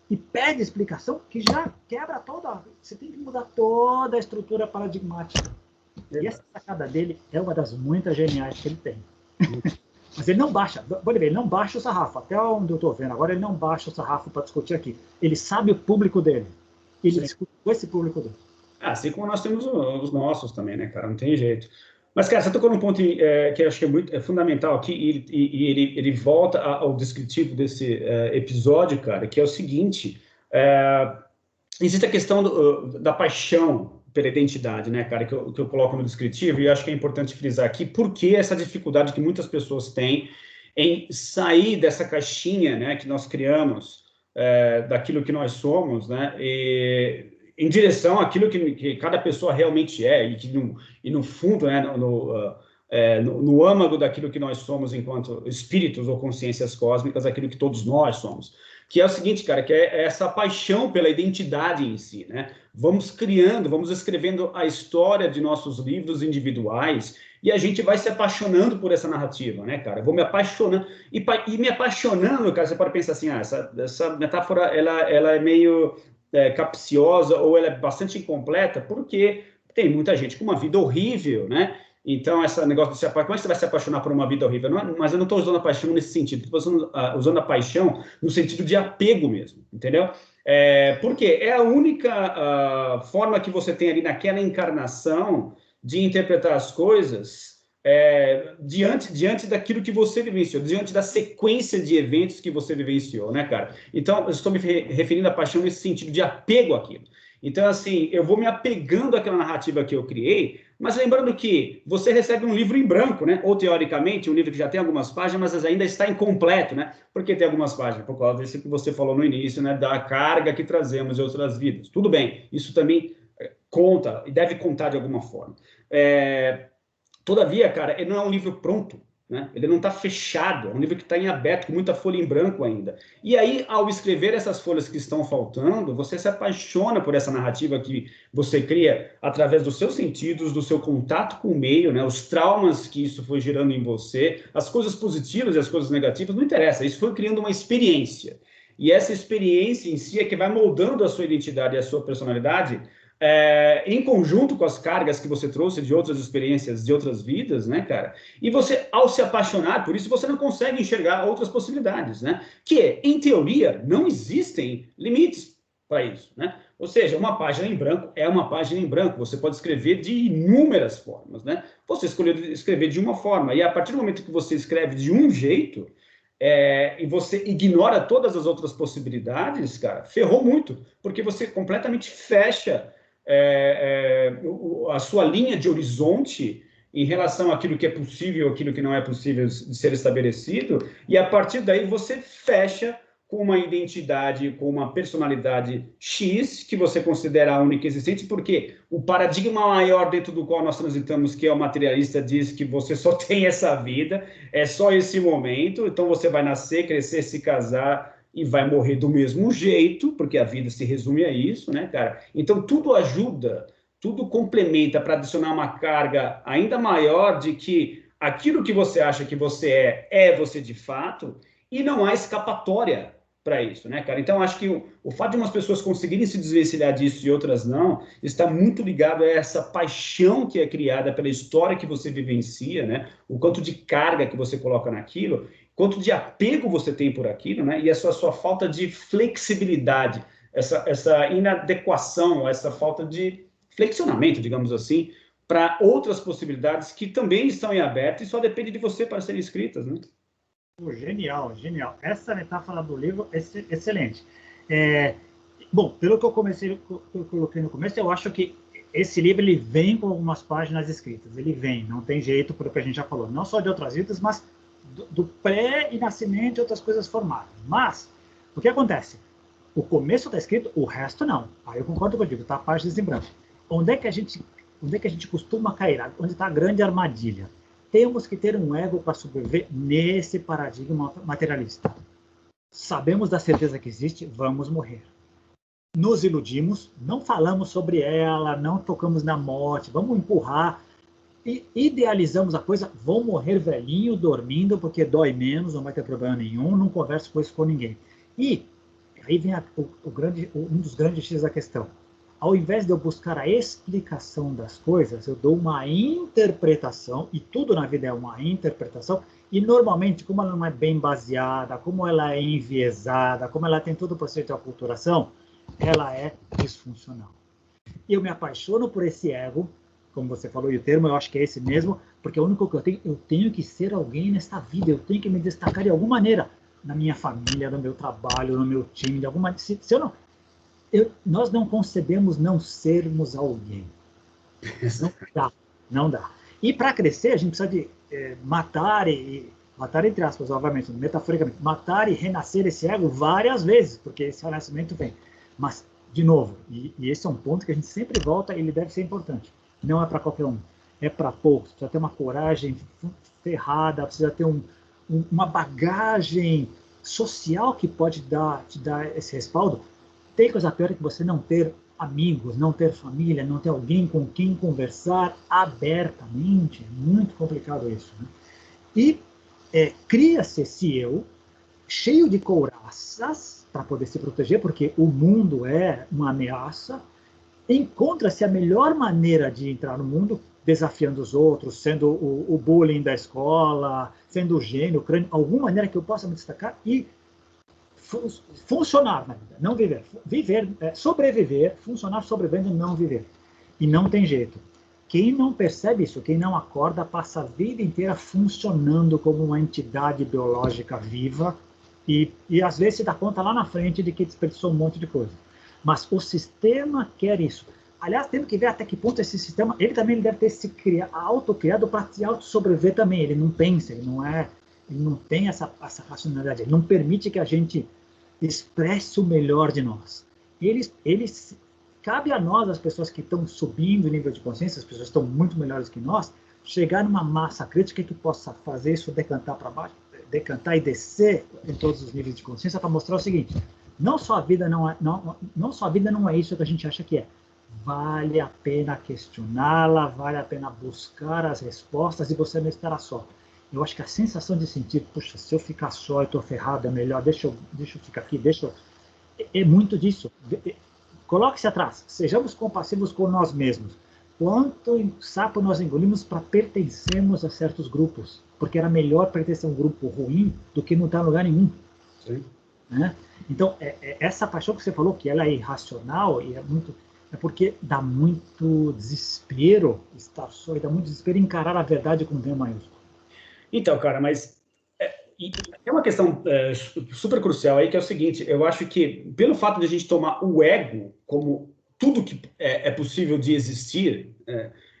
e pede explicação que já quebra toda. Você tem que mudar toda a estrutura paradigmática. E essa sacada dele é uma das muitas geniais que ele tem. Mas ele não baixa, pode ver, ele não baixa o sarrafo. Até onde eu estou vendo agora, ele não baixa o sarrafo para discutir aqui. Ele sabe o público dele. Ele discute com esse público dele.
Assim como nós temos os nossos também, né, cara? Não tem jeito. Mas, cara, você tocou num ponto que eu acho que é fundamental aqui, e ele volta ao descritivo desse episódio, cara, que é o seguinte: existe a questão da paixão pela identidade, né, cara, que eu coloco no descritivo, e acho que é importante frisar aqui, porque essa dificuldade que muitas pessoas têm em sair dessa caixinha, né, que nós criamos, daquilo que nós somos, né, em direção àquilo que cada pessoa realmente é, e no fundo, né, no âmago daquilo que nós somos enquanto espíritos ou consciências cósmicas, aquilo que todos nós somos. Que é o seguinte, cara, que é essa paixão pela identidade em si, né? Vamos criando, vamos escrevendo a história de nossos livros individuais e a gente vai se apaixonando por essa narrativa, né, cara? Vou me apaixonando e me apaixonando, cara, você pode pensar assim, essa metáfora, ela é meio capciosa ou ela é bastante incompleta porque tem muita gente com uma vida horrível, né? Então, esse negócio de se apaixonar, como é que você vai se apaixonar por uma vida horrível? Mas eu não estou usando a paixão nesse sentido, estou usando a paixão no sentido de apego mesmo, entendeu? Porque é a única forma que você tem ali naquela encarnação de interpretar as coisas diante daquilo que você vivenciou, diante da sequência de eventos que você vivenciou, né, cara? Então, eu estou me referindo à paixão nesse sentido de apego àquilo. Então, assim, eu vou me apegando àquela narrativa que eu criei, mas lembrando que você recebe um livro em branco, né? Ou, teoricamente, um livro que já tem algumas páginas, mas ainda está incompleto, né? Porque tem algumas páginas, por causa disso que você falou no início, né? Da carga que trazemos de outras vidas. Tudo bem, isso também conta, e deve contar de alguma forma. Todavia, cara, ele não é um livro pronto, né? Ele não está fechado, é um livro que está em aberto, com muita folha em branco ainda. E aí, ao escrever essas folhas que estão faltando, você se apaixona por essa narrativa que você cria através dos seus sentidos, do seu contato com o meio, né? Os traumas que isso foi gerando em você, as coisas positivas e as coisas negativas, não interessa, isso foi criando uma experiência. E essa experiência em si é que vai moldando a sua identidade e a sua personalidade, em conjunto com as cargas que você trouxe de outras experiências, de outras vidas, né, cara? E você, ao se apaixonar por isso, você não consegue enxergar outras possibilidades, né? Que, em teoria, não existem limites para isso, né? Ou seja, uma página em branco é uma página em branco. Você pode escrever de inúmeras formas, né? Você escolheu escrever de uma forma, e a partir do momento que você escreve de um jeito, e você ignora todas as outras possibilidades, cara, ferrou muito, porque você completamente fecha a sua linha de horizonte em relação àquilo que é possível, aquilo que não é possível de ser estabelecido, e a partir daí você fecha com uma identidade, com uma personalidade X, que você considera a única existente, porque o paradigma maior dentro do qual nós transitamos, que é o materialista, diz que você só tem essa vida, é só esse momento, então você vai nascer, crescer, se casar e vai morrer do mesmo jeito, porque a vida se resume a isso, né, cara? Então, tudo ajuda, tudo complementa para adicionar uma carga ainda maior de que aquilo que você acha que você é você de fato, e não há escapatória para isso, né, cara? Então, acho que o fato de umas pessoas conseguirem se desvencilhar disso e outras não, está muito ligado a essa paixão que é criada pela história que você vivencia, né? O quanto de carga que você coloca naquilo, quanto de apego você tem por aquilo, né? E essa sua falta de flexibilidade, essa inadequação, essa falta de flexionamento, digamos assim, para outras possibilidades que também estão em aberto e só depende de você para serem escritas, né?
Genial, genial. Essa metáfora do livro é excelente. Bom, pelo que eu coloquei no começo, eu acho que esse livro ele vem com algumas páginas escritas. Ele vem, não tem jeito, pelo que a gente já falou. Não só de outras vidas, mas do pré e nascimento e outras coisas formadas. Mas, o que acontece? O começo está escrito, o resto não. Aí eu concordo contigo, está a página em branco. Onde é que a gente costuma cair? Onde está a grande armadilha? Temos que ter um ego para sobreviver nesse paradigma materialista. Sabemos da certeza que existe, vamos morrer. Nos iludimos, não falamos sobre ela, não tocamos na morte, vamos empurrar, e idealizamos a coisa, vou morrer velhinho, dormindo, porque dói menos, não vai ter problema nenhum, não converso com isso com ninguém. E aí vem um dos grandes X da questão. Ao invés de eu buscar a explicação das coisas, eu dou uma interpretação, e tudo na vida é uma interpretação, e normalmente, como ela não é bem baseada, como ela é enviesada, como ela tem todo o processo de aculturação, ela é disfuncional. E eu me apaixono por esse ego, como você falou, e o termo eu acho que é esse mesmo, porque é o único que eu tenho que ser alguém nesta vida, eu tenho que me destacar de alguma maneira, na minha família, no meu trabalho, no meu time, de alguma maneira. Se eu não... nós não concebemos não sermos alguém. Não dá. E para crescer, a gente precisa de matar entre aspas, obviamente, metaforicamente, matar e renascer esse ego várias vezes, porque esse renascimento vem. Mas, de novo, e esse é um ponto que a gente sempre volta e ele deve ser importante. Não é para qualquer um, é para poucos. Precisa ter uma coragem ferrada, precisa ter uma bagagem social que pode te dar esse respaldo. Tem coisa pior que você não ter amigos, não ter família, não ter alguém com quem conversar abertamente. É muito complicado isso, né? E cria-se esse eu cheio de couraças para poder se proteger, porque o mundo é uma ameaça. Encontra-se a melhor maneira de entrar no mundo, desafiando os outros, sendo o bullying da escola, sendo o gênio, o crânio, alguma maneira que eu possa me destacar e funcionar na vida, não viver. Sobreviver, funcionar sobrevivendo, não viver. E não tem jeito. Quem não percebe isso, quem não acorda, passa a vida inteira funcionando como uma entidade biológica viva e às vezes se dá conta lá na frente de que desperdiçou um monte de coisa. Mas o sistema quer isso. Aliás, temos que ver até que ponto esse sistema, ele também deve ter se autocriado para se auto-sobreviver também. Ele não pensa, ele não tem essa racionalidade, ele não permite que a gente expresse o melhor de nós. Cabe a nós, as pessoas que estão subindo o nível de consciência, as pessoas que estão muito melhores que nós, chegar numa massa crítica que possa fazer isso decantar para baixo, decantar e descer em todos os níveis de consciência para mostrar o seguinte: não só a vida não é isso que a gente acha que é. Vale a pena questioná-la, vale a pena buscar as respostas e você não estará só. Eu acho que a sensação de sentir, puxa, se eu ficar só, eu estou ferrado, é melhor, deixa eu ficar aqui, é muito disso. Coloque-se atrás, sejamos compassivos com nós mesmos. Quanto sapo nós engolimos para pertencermos a certos grupos? Porque era melhor pertencer a um grupo ruim do que não estar em lugar nenhum.
Sim.
Né? Então, essa paixão que você falou, que ela é irracional, e é porque dá muito desespero estar só, e dá muito desespero encarar a verdade com V maiúsculo.
Então, cara, mas é uma questão super crucial aí, que é o seguinte: eu acho que, pelo fato de a gente tomar o ego como tudo que é possível de existir,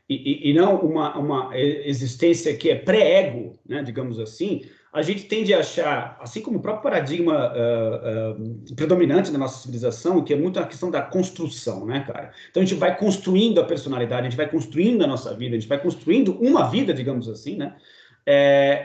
e não uma existência que é pré-ego, né, digamos assim, a gente tende a achar, assim como o próprio paradigma predominante da nossa civilização, que é muito a questão da construção, né, cara? Então a gente vai construindo a personalidade, a gente vai construindo a nossa vida, a gente vai construindo uma vida, digamos assim, né?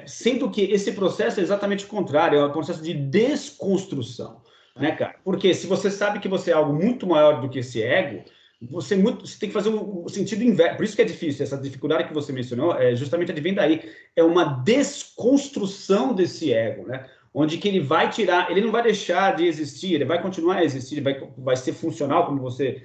Sendo que esse processo é exatamente o contrário, é um processo de desconstrução, né, cara? Porque se você sabe que você é algo muito maior do que esse ego, você tem que fazer o sentido inverso. Por isso que é difícil, essa dificuldade que você mencionou, justamente advém daí. É uma desconstrução desse ego, né? onde que ele vai tirar, ele não vai deixar de existir, ele vai continuar a existir, vai ser funcional, como você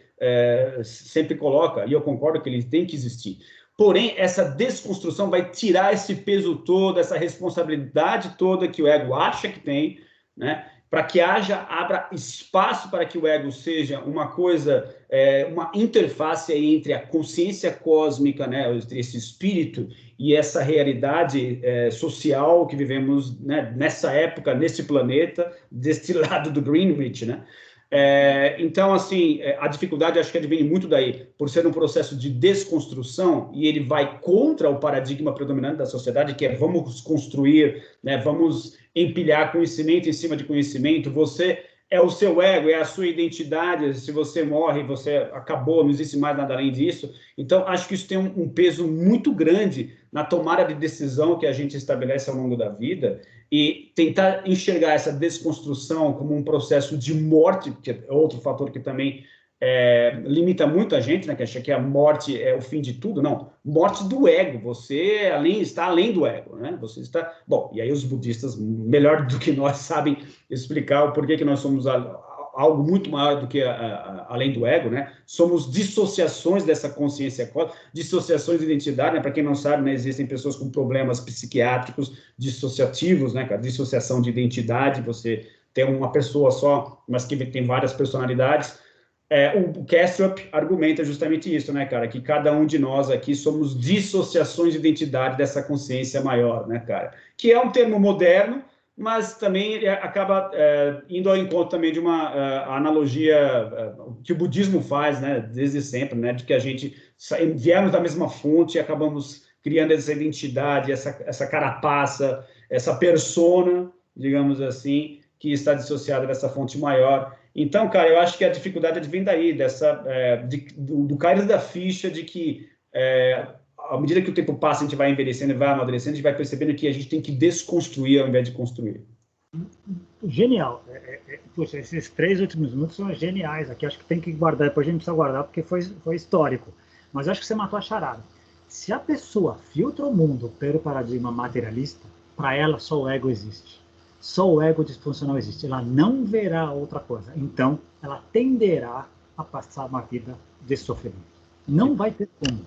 sempre coloca, e eu concordo que ele tem que existir. Porém, essa desconstrução vai tirar esse peso todo, essa responsabilidade toda que o ego acha que tem, né? Para que abra espaço para que o ego seja uma coisa, uma interface entre a consciência cósmica, né, esse espírito, e essa realidade social que vivemos, né, nessa época, nesse planeta, deste lado do Greenwich, né? Então, assim, a dificuldade acho que advém muito daí, por ser um processo de desconstrução, e ele vai contra o paradigma predominante da sociedade, que é vamos construir, né, vamos empilhar conhecimento em cima de conhecimento, você é o seu ego, é a sua identidade, se você morre, você acabou, não existe mais nada além disso. Então, acho que isso tem um peso muito grande na tomada de decisão que a gente estabelece ao longo da vida, e tentar enxergar essa desconstrução como um processo de morte, que é outro fator que também limita muito a gente, né, que acha que a morte é o fim de tudo. Não, morte do ego, você está além do ego, né? Você está... Bom, e aí os budistas, melhor do que nós, sabem explicar o porquê que nós somos algo muito maior do que além do ego, né? Somos dissociações dessa consciência cósmica, dissociações de identidade, né? Para quem não sabe, né, existem pessoas com problemas psiquiátricos dissociativos, né, cara? Dissociação de identidade, você tem uma pessoa só, mas que tem várias personalidades. O Kastrup argumenta justamente isso, né, cara? Que cada um de nós aqui somos dissociações de identidade dessa consciência maior, né, cara? Que é um termo moderno, mas também acaba indo ao encontro também de uma analogia que o budismo faz, né, desde sempre, né, de que a gente viemos da mesma fonte e acabamos criando essa identidade, essa carapaça, essa persona, digamos assim, que está dissociada dessa fonte maior. Então, cara, eu acho que a dificuldade vem daí, do cair da ficha de que, à medida que o tempo passa, a gente vai envelhecendo e vai amadurecendo, a gente vai percebendo que a gente tem que desconstruir ao invés de construir.
Genial. Puxa, esses 3 últimos minutos são geniais aqui. Acho que tem que guardar, depois a gente precisa guardar, porque foi histórico. Mas acho que você matou a charada. Se a pessoa filtra o mundo pelo paradigma materialista, para ela só o ego existe. Só o ego disfuncional existe. Ela não verá outra coisa. Então, ela tenderá a passar uma vida de sofrimento. Não vai ter como.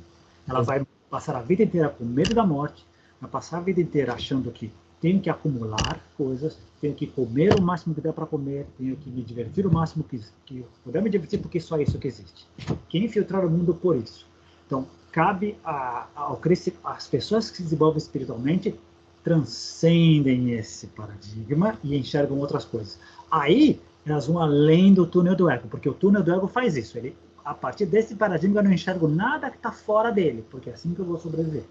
Ela vai passar a vida inteira com medo da morte, vai passar a vida inteira achando que tenho que acumular coisas, tenho que comer o máximo que der para comer, tenho que me divertir o máximo que eu puder me divertir, porque só isso que existe. Quem filtrar o mundo por isso? Então, cabe às pessoas que se desenvolvem espiritualmente transcendem esse paradigma e enxergam outras coisas. Aí, elas vão além do túnel do ego, porque o túnel do ego faz isso. Ele, a partir desse paradigma, eu não enxergo nada que está fora dele, porque é assim que eu vou sobreviver.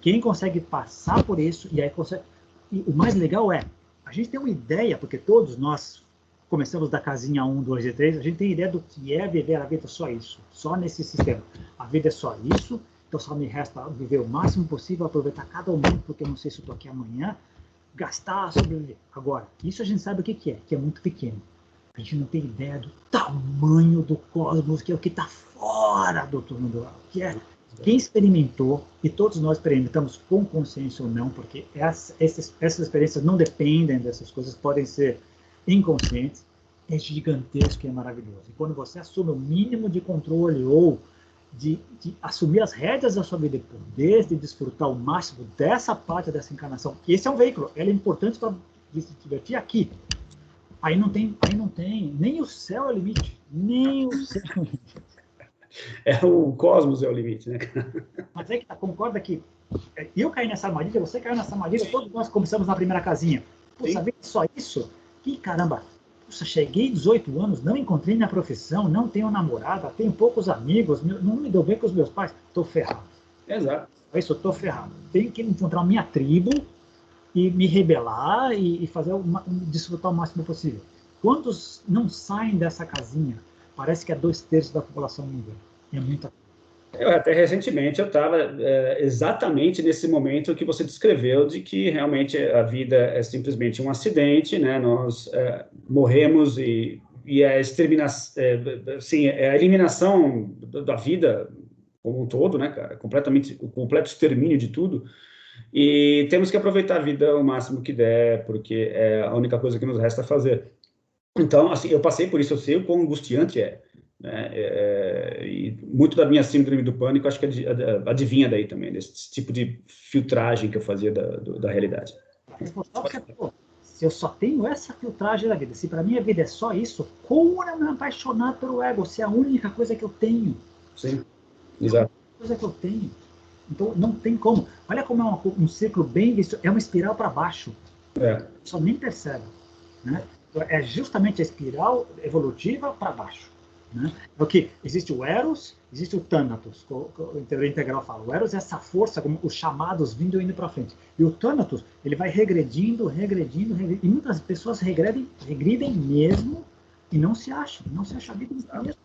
Quem consegue passar por isso, e aí consegue... E o mais legal a gente tem uma ideia, porque todos nós começamos da casinha 1, 2 e 3, a gente tem ideia do que é viver a vida só isso, só nesse sistema. A vida é só isso, então só me resta viver o máximo possível, aproveitar cada momento, porque eu não sei se eu estou aqui amanhã, gastar, sobreviver. Agora, isso a gente sabe o que é muito pequeno. A gente não tem ideia do tamanho do cosmos, que é o que está fora do túnel do ego, que é quem experimentou, e todos nós experimentamos com consciência ou não, porque essas experiências não dependem dessas coisas, podem ser inconscientes, é gigantesco e é maravilhoso. E quando você assume o mínimo de controle ou de assumir as rédeas da sua vida e poder de desfrutar o máximo dessa parte dessa encarnação, que esse é um veículo, ela é importante para se divertir aqui. Aí não tem, nem o céu é o limite, nem o céu é o limite.
O cosmos é o limite, né?
Mas é que concorda que eu caí nessa armadilha, você caiu nessa armadilha, todos nós começamos na primeira casinha. Puxa, vê só isso? Que caramba! Puxa, cheguei 18 anos, não encontrei minha profissão, não tenho namorada, tenho poucos amigos, não me dou bem com os meus pais, estou ferrado.
Exato.
É isso, eu estou ferrado. Tenho que encontrar minha tribo e me rebelar e fazer desfrutar o máximo possível. Quantos não saem dessa casinha? Parece que é 2/3 da população mundial. É muita coisa.
Até recentemente eu estava exatamente nesse momento que você descreveu, de que realmente a vida é simplesmente um acidente, né? Nós morremos e a exterminação, assim, a eliminação da vida como um todo, né, cara? O completo extermínio de tudo. E temos que aproveitar a vida o máximo que der, porque é a única coisa que nos resta fazer. Então, assim, eu passei por isso, eu sei o quão angustiante é, né? E muito da minha síndrome do pânico, acho que adivinha daí também, desse tipo de filtragem que eu fazia da realidade.
Se eu só tenho essa filtragem da vida, se para mim a vida é só isso, como eu me apaixonar pelo ego? Se é a única coisa que eu tenho.
Sim, exato.
É a única coisa que eu tenho. Então, não tem como. Olha como é um ciclo bem visto, é uma espiral para baixo. Só nem percebe, né? É justamente a espiral evolutiva para baixo, né? Porque existe o Eros, existe o Thanatos, em teoria integral fala. O Eros é essa força, como os chamados vindo e indo para frente. E o Thanatos, ele vai regredindo. E muitas pessoas regridem mesmo e não se acham a vida mesmo.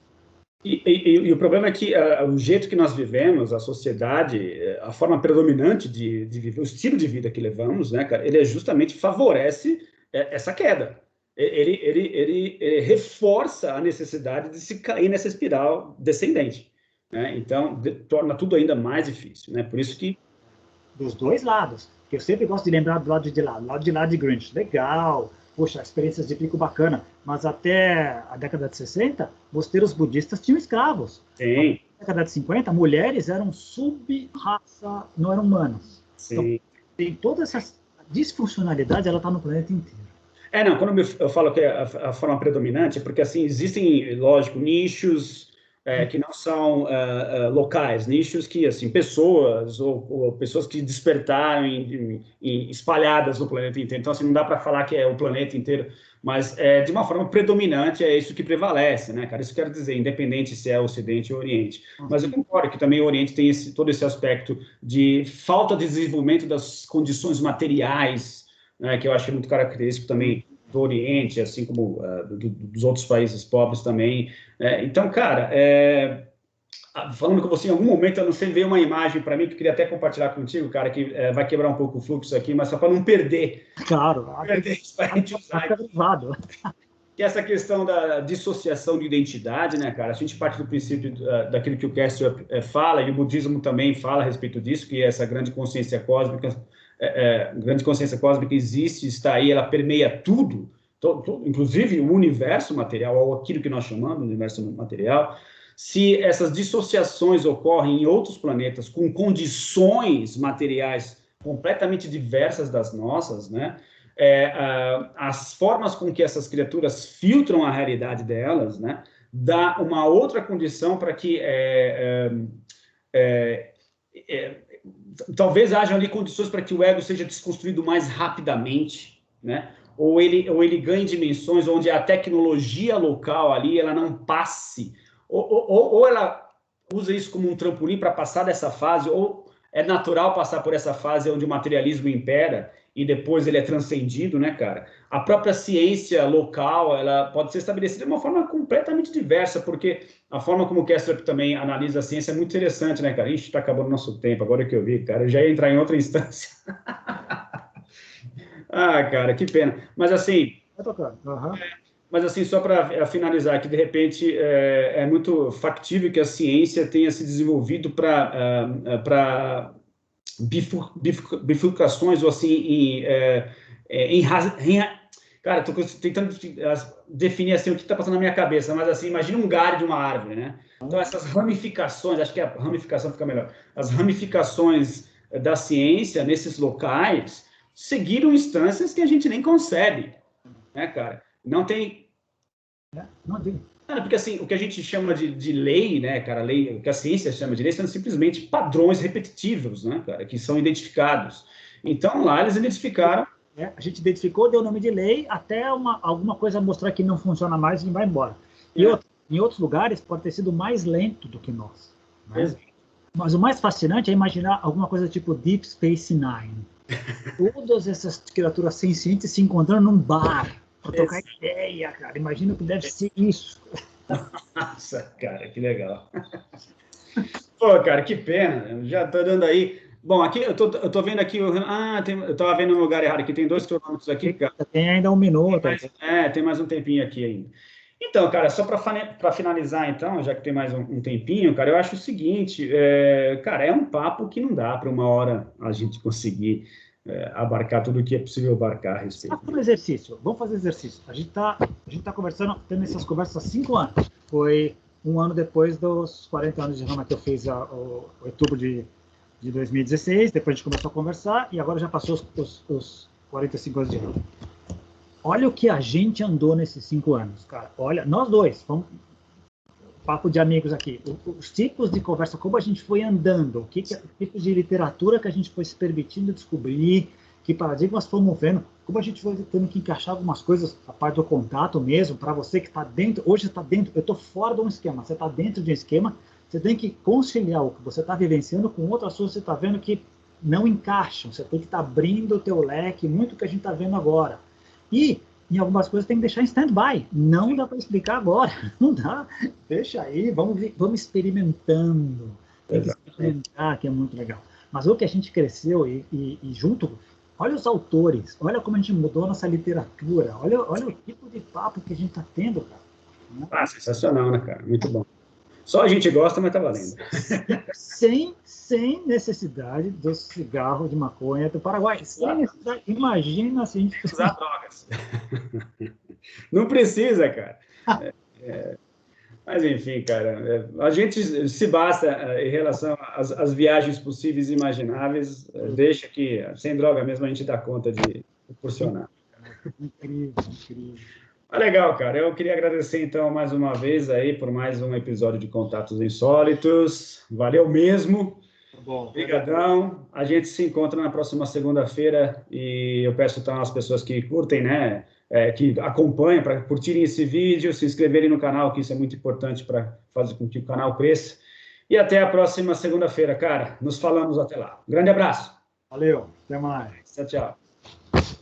E o problema é que o jeito que nós vivemos, a sociedade, a forma predominante de viver, o estilo de vida que levamos, né, cara, ele justamente favorece essa queda. Ele reforça a necessidade de se cair nessa espiral descendente, né? Então, torna tudo ainda mais difícil, né? Por isso que...
Dos dois lados. Eu sempre gosto de lembrar do lado de lá de Grinch. Legal, poxa, experiências de pico bacana. Mas até a década de 60, mosteiros budistas tinham escravos.
Sim.
Na década de 50, mulheres eram sub-raça, não eram humanas.
Sim.
Então, tem toda essa disfuncionalidade, ela está no planeta inteiro.
Não, quando eu falo que é a forma predominante, é porque, assim, existem, lógico, nichos que não são locais, nichos que, assim, pessoas ou pessoas que despertaram espalhadas no planeta inteiro. Então, assim, não dá para falar que é o planeta inteiro, mas de uma forma predominante é isso que prevalece, né, cara? Isso quero dizer, independente se é Ocidente ou Oriente. Mas eu concordo que também o Oriente tem todo esse aspecto de falta de desenvolvimento das condições materiais, né, que eu acho muito característico também do Oriente, assim como dos outros países pobres também. Então, cara, falando com você, em algum momento, eu não sei, veio uma imagem para mim que eu queria até compartilhar contigo, cara, que vai quebrar um pouco o fluxo aqui, mas só para não perder.
Claro.
Não perder isso para a gente usar. Que é essa questão da dissociação de identidade, né, cara? A gente parte do princípio daquilo que o Castor fala, e o budismo também fala a respeito disso, que é essa grande consciência cósmica, grande consciência cósmica existe, está aí, ela permeia tudo, inclusive o universo material, ou aquilo que nós chamamos de universo material. Se essas dissociações ocorrem em outros planetas com condições materiais completamente diversas das nossas, né? As formas com que essas criaturas filtram a realidade delas, né? Dá uma outra condição para que talvez haja ali condições para que o ego seja desconstruído mais rapidamente, né? Ou ele ganhe dimensões onde a tecnologia local ali ela não passe, ou ela usa isso como um trampolim para passar dessa fase, ou é natural passar por essa fase onde o materialismo impera e depois ele é transcendido, né, cara? A própria ciência local, ela pode ser estabelecida de uma forma completamente diversa, porque a forma como o Kessler também analisa a ciência é muito interessante, né, cara? Ixi, tá acabando o nosso tempo, agora que eu vi, cara, eu já ia entrar em outra instância. Cara, que pena. Mas assim... Mas assim, só para finalizar, que de repente é muito factível que a ciência tenha se desenvolvido para bifurcações, ou assim, cara, estou tentando definir assim o que está passando na minha cabeça, mas assim, imagina um galho de uma árvore, né? Então, essas ramificações, acho que a ramificação fica melhor, as ramificações da ciência nesses locais seguiram instâncias que a gente nem concebe, né, cara? Não tem... Porque assim, o que a gente chama de lei, né, cara, lei, o que a ciência chama de lei, são simplesmente padrões repetitivos, né, cara, que são identificados. Então, lá eles identificaram...
a gente identificou, deu o nome de lei, até alguma coisa mostrar que não funciona mais e vai embora. E em outros lugares pode ter sido mais lento do que nós. Mas o mais fascinante é imaginar alguma coisa tipo Deep Space Nine. Todas essas criaturas sencientes se encontrando num bar para trocar ideia, cara. Imagina que deve ser isso.
Nossa, cara, que legal. Pô, cara, que pena. Já tô dando aí. Bom, aqui eu tô vendo aqui. Eu tava vendo no lugar errado aqui. Tem 2 quilômetros aqui, cara.
Tem ainda 1 minuto.
Tem mais um tempinho aqui ainda. Então, cara, só para finalizar, então, já que tem mais um tempinho, cara, eu acho o seguinte, cara, é um papo que não dá para uma hora a gente conseguir abarcar tudo o que é possível abarcar a respeito.
Vamos fazer exercício. Vamos fazer exercício. A gente tá conversando, tendo essas conversas há 5 anos. Foi um ano depois dos 40 anos de Roma que eu fiz o outubro de 2016. Depois a gente começou a conversar e agora já passou os 45 anos de Roma. Olha o que a gente andou nesses 5 anos, cara. Olha, nós dois, vamos papo de amigos aqui. Os tipos de conversa, como a gente foi andando, tipos de literatura que a gente foi se permitindo descobrir, que paradigmas fomos vendo, como a gente foi tendo que encaixar algumas coisas, a parte do contato mesmo, para você que está dentro, hoje está dentro, eu estou fora de um esquema, você está dentro de um esquema, você tem que conciliar o que você está vivenciando com outras coisas que você está vendo que não encaixam, você tem que estar abrindo o teu leque, muito que a gente está vendo agora. E em algumas coisas tem que deixar em stand-by. Não dá para explicar agora. Não dá. Deixa aí, vamos experimentando. Tem que experimentar, que é muito legal. Mas o que a gente cresceu e junto, olha os autores, olha como a gente mudou nossa literatura, olha o tipo de papo que a gente está tendo, cara.
Sensacional, né, cara? Muito bom. Só a gente gosta, mas tá valendo.
Sem necessidade do cigarro de maconha do Paraguai. Sem necessidade. Imagina se a gente...
Usar drogas. Não precisa, cara. Mas, enfim, cara, a gente se basta em relação às viagens possíveis e imagináveis, deixa que, sem droga mesmo, a gente dá conta de proporcionar.
Incrível, incrível.
Legal, cara. Eu queria agradecer, então, mais uma vez aí por mais um episódio de Contatos Insólitos. Valeu mesmo. Obrigadão. A gente se encontra na próxima segunda-feira e eu peço, então, às pessoas que curtem, né, que acompanham, para curtirem esse vídeo, se inscreverem no canal, que isso é muito importante para fazer com que o canal cresça. E até a próxima segunda-feira, cara. Nos falamos até lá. Um grande abraço.
Valeu. Até mais.
Tchau, tchau.